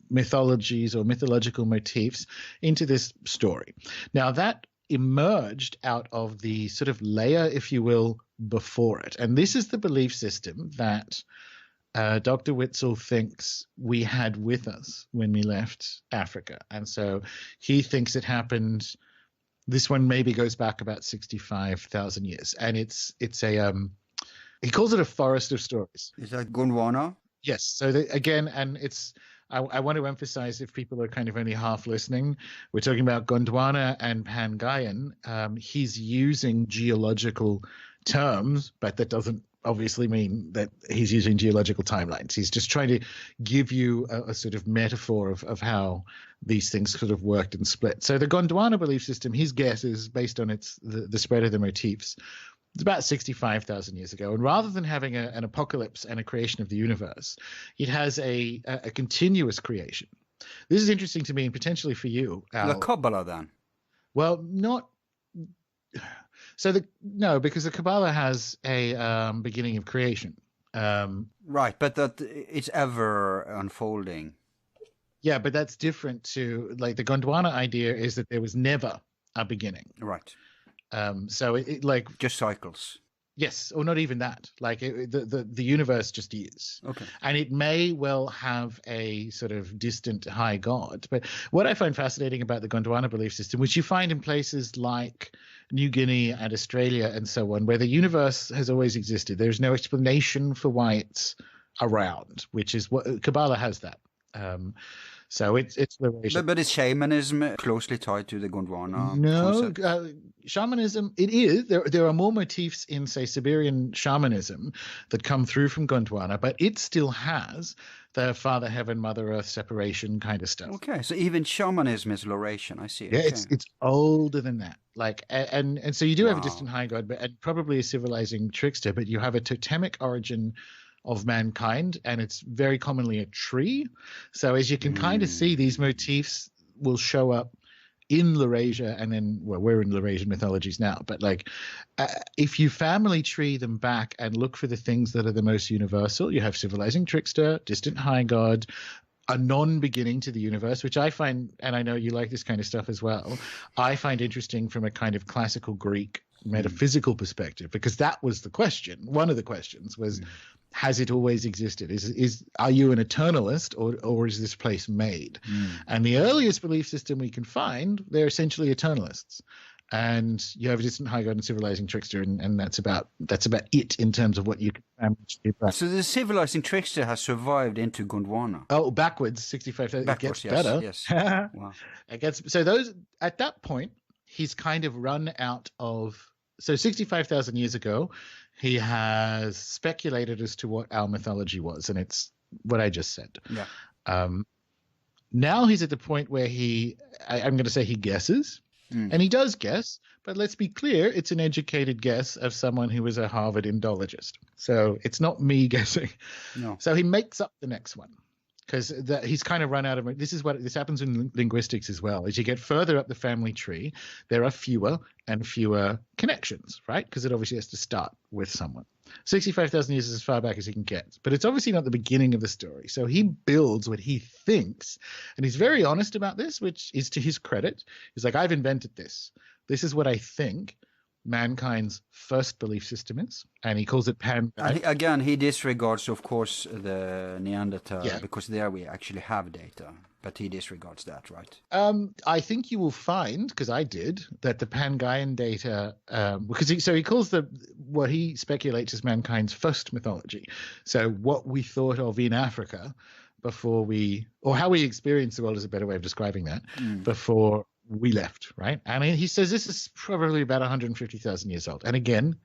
mythologies or mythological motifs into this story. Now, that emerged out of the sort of layer, if you will, before it. And this is the belief system that Dr. Witzel thinks we had with us when we left Africa. And so he thinks it happened. This one maybe goes back about 65,000 years. And it's a... he calls it a forest of stories. Is that Gondwana? Yes. So again, and it's I want to emphasize, if people are kind of only half listening, we're talking about Gondwana and Pangaean. He's using geological terms, but that doesn't obviously mean that he's using geological timelines. He's just trying to give you a sort of metaphor of how these things sort of worked and split. So the Gondwana belief system, his guess is based on the spread of the motifs. It's about 65,000 years ago. And rather than having an apocalypse and a creation of the universe, it has a continuous creation. This is interesting to me and potentially for you, Al. The Kabbalah, then? Well, not... So because the Kabbalah has a beginning of creation. Right, but that it's ever unfolding. Yeah, but that's different to, like, the Gondwana idea is that there was never a beginning. Right. So it like just cycles. Yes, or not even that. Like the universe just is. Okay. And it may well have a sort of distant high god. But what I find fascinating about the Gondwana belief system, which you find in places like New Guinea and Australia and so on, where the universe has always existed, there's no explanation for why it's around, which is what Kabbalah has that. So it's Laurasia. But is shamanism closely tied to the Gondwana concept? Shamanism, it is. There are more motifs in, say, Siberian shamanism that come through from Gondwana, but it still has the Father Heaven, Mother Earth separation kind of stuff. Okay, so even shamanism is Laurasian. I see. Yeah, okay. it's older than that. Like, and so you do have a distant high god, and probably a civilizing trickster, but you have a totemic origin of mankind, and it's very commonly a tree. So as you can kind of see, these motifs will show up in Laurasia, and then, well, we're in Laurasian mythologies now, but like if you family tree them back and look for the things that are the most universal, you have civilizing trickster, distant high god, a non-beginning to the universe, which I find, and I know you like this kind of stuff as well, I find interesting from a kind of classical Greek metaphysical perspective, because that was the question. One of the questions was, has it always existed? Are you an eternalist, or is this place made? And the earliest belief system we can find, they're essentially eternalists. And you have a distant high god and civilizing trickster, and that's about it in terms of what you can do. So the civilizing trickster has survived into Gondwana. Oh, backwards, 65,000. It gets better. Yes. Wow. It gets so those at that point, he's kind of run out of. So 65,000 years ago, he has speculated as to what our mythology was, and it's what I just said. Yeah. Now he's at the point where I'm going to say he guesses, and he does guess, but let's be clear, it's an educated guess of someone who is a Harvard Indologist. So it's not me guessing. No. So he makes up the next one. Because he's kind of run out of. This happens in linguistics as well. As you get further up the family tree, there are fewer and fewer connections, right? Because it obviously has to start with someone. 65,000 years is as far back as he can get, but it's obviously not the beginning of the story. So he builds what he thinks, and he's very honest about this, which is to his credit. He's like, I've invented this. This is what I think mankind's first belief system is, and he calls it Pan. Again, he disregards, of course, the Neanderthal, because there we actually have data, but he disregards that, right? I think you will find, because I did, that the Pangaean data, because he calls what he speculates as mankind's first mythology. So what we thought of in Africa before or how we experienced the world is a better way of describing that, before we left, right? And he says this is probably about 150,000 years old. And again,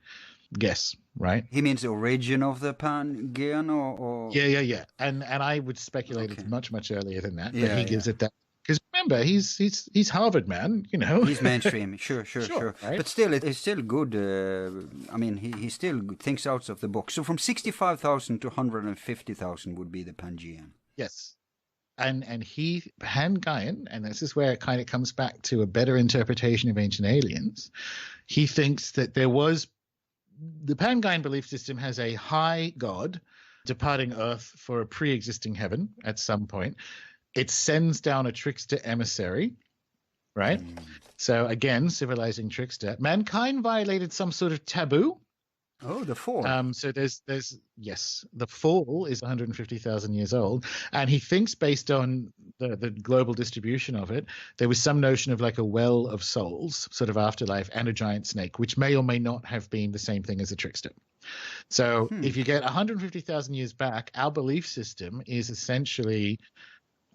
guess, right? He means the origin of the Pangaean, or... Yeah. And I would speculate it's much, much earlier than that. But he gives it that. Because remember, he's Harvard, man, you know. He's mainstream, sure. Right? But still, it's still good. I mean, he still thinks out of the box. So from 65,000 to 150,000 would be the Pangaean. Yes. And Pangaean, and this is where it kind of comes back to a better interpretation of ancient aliens. He thinks that the Pangaean belief system has a high god departing Earth for a pre-existing heaven at some point. It sends down a trickster emissary, right? So again, civilizing trickster. Mankind violated some sort of taboo. Oh, the fall. So there's the fall is 150,000 years old, and he thinks based on the global distribution of it, there was some notion of like a well of souls, sort of afterlife, and a giant snake, which may or may not have been the same thing as a trickster. So if you get 150,000 years back, our belief system is essentially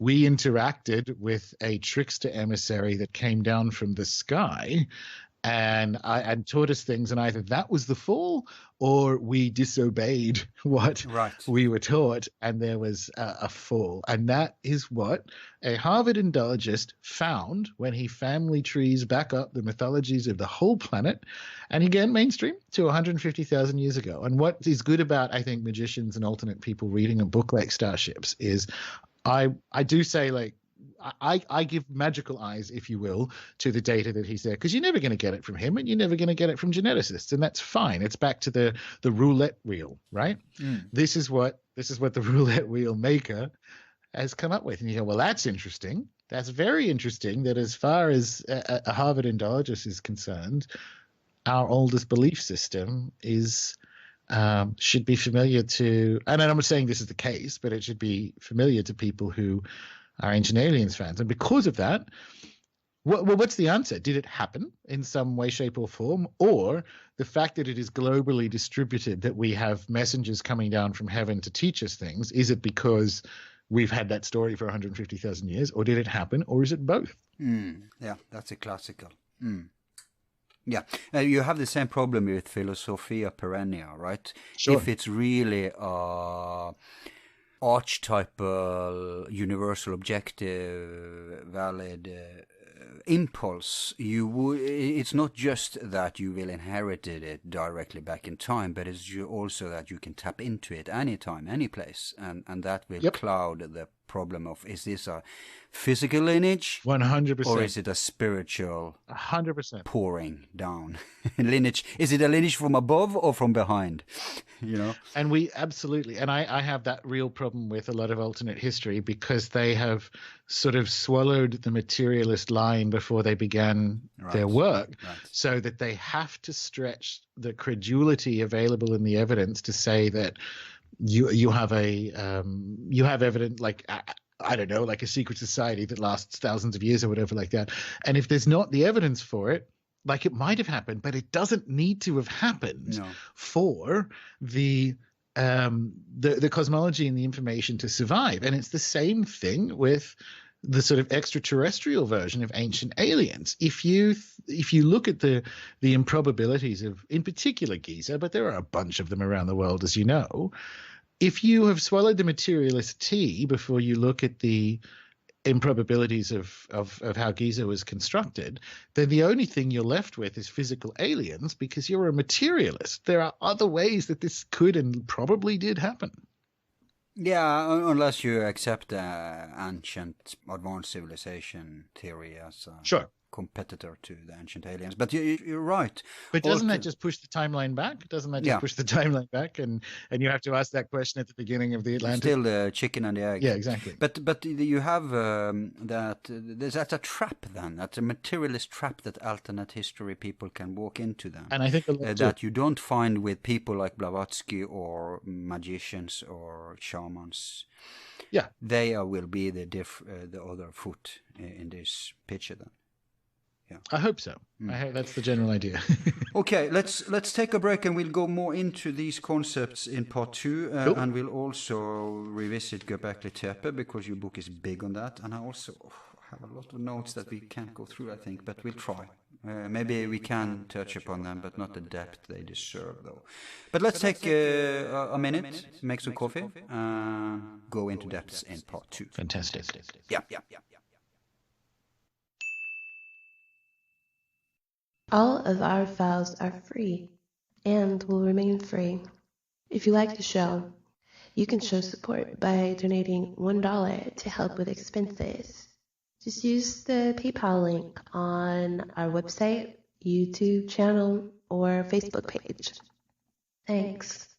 we interacted with a trickster emissary that came down from the sky and taught us things, and either that was the fall or we disobeyed what we were taught, and there was a fall. And that is what a Harvard Indologist found when he family trees back up the mythologies of the whole planet, and he went mainstream to 150,000 years ago. And what is good about, I think, magicians and alternate people reading a book like Starships is I do say, like, I give magical eyes, if you will, to the data that he's there, because you're never going to get it from him, and you're never going to get it from geneticists, and that's fine. It's back to the roulette wheel, right? This is what the roulette wheel maker has come up with, and you go, well, that's interesting. That's very interesting. That as far as a Harvard Indologist is concerned, our oldest belief system is should be familiar to, and I'm not saying this is the case, but it should be familiar to people who are Ancient Aliens fans. And because of that, what's the answer? Did it happen in some way, shape, or form? Or the fact that it is globally distributed, that we have messengers coming down from heaven to teach us things, is it because we've had that story for 150,000 years? Or did it happen? Or is it both? Yeah, that's a classical. Yeah, you have the same problem with Philosophia Perennia, right? Sure. If it's really archetypal, universal, objective, valid impulse, it's not just that you will inherit it directly back in time, but it's also that you can tap into it anytime, any place, and that will cloud the problem of, is this a physical lineage 100%, or is it a spiritual 100% pouring down lineage? Is it a lineage from above or from behind? And we absolutely, and I have that real problem with a lot of alternate history, because they have sort of swallowed the materialist line before they began their work, so that they have to stretch the credulity available in the evidence to say that you have evidence, like, I don't know, like a secret society that lasts thousands of years or whatever like that. And if there's not the evidence for it, like, it might have happened, but it doesn't need to have happened for the cosmology and the information to survive. And it's the same thing with the sort of extraterrestrial version of Ancient Aliens. If you look at the improbabilities of, in particular, Giza, but there are a bunch of them around the world, as you know, if you have swallowed the materialist tea before you look at the improbabilities of how Giza was constructed, then the only thing you're left with is physical aliens, because you're a materialist. There are other ways that this could and probably did happen. Yeah, unless you accept ancient advanced civilization theory as a competitor to the Ancient Aliens. But you're right. But doesn't that just push the timeline back? Doesn't that just push the timeline back? And you have to ask that question at the beginning of the Atlantic. Still the chicken and the egg. Yeah, exactly. But you have that's a trap then. That's a materialist trap that alternate history people can walk into then. And I think that you don't find with people like Blavatsky or magicians or shamans. Yeah, they will be the other foot in this picture then. Yeah. I hope so. I hope that's the general idea. Okay, let's take a break, and we'll go more into these concepts in part 2, and we'll also revisit Göbekli Tepe, because your book is big on that, and I also have a lot of notes that we can't go through, I think, but we'll try. Maybe we can touch upon them, but not the depth they deserve, though. But let's take a minute, make some coffee, go into depths in part 2. Fantastic. Yeah. All of our files are free and will remain free. If you like the show, you can show support by donating $1 to help with expenses. Just use the PayPal link on our website, YouTube channel, or Facebook page. Thanks.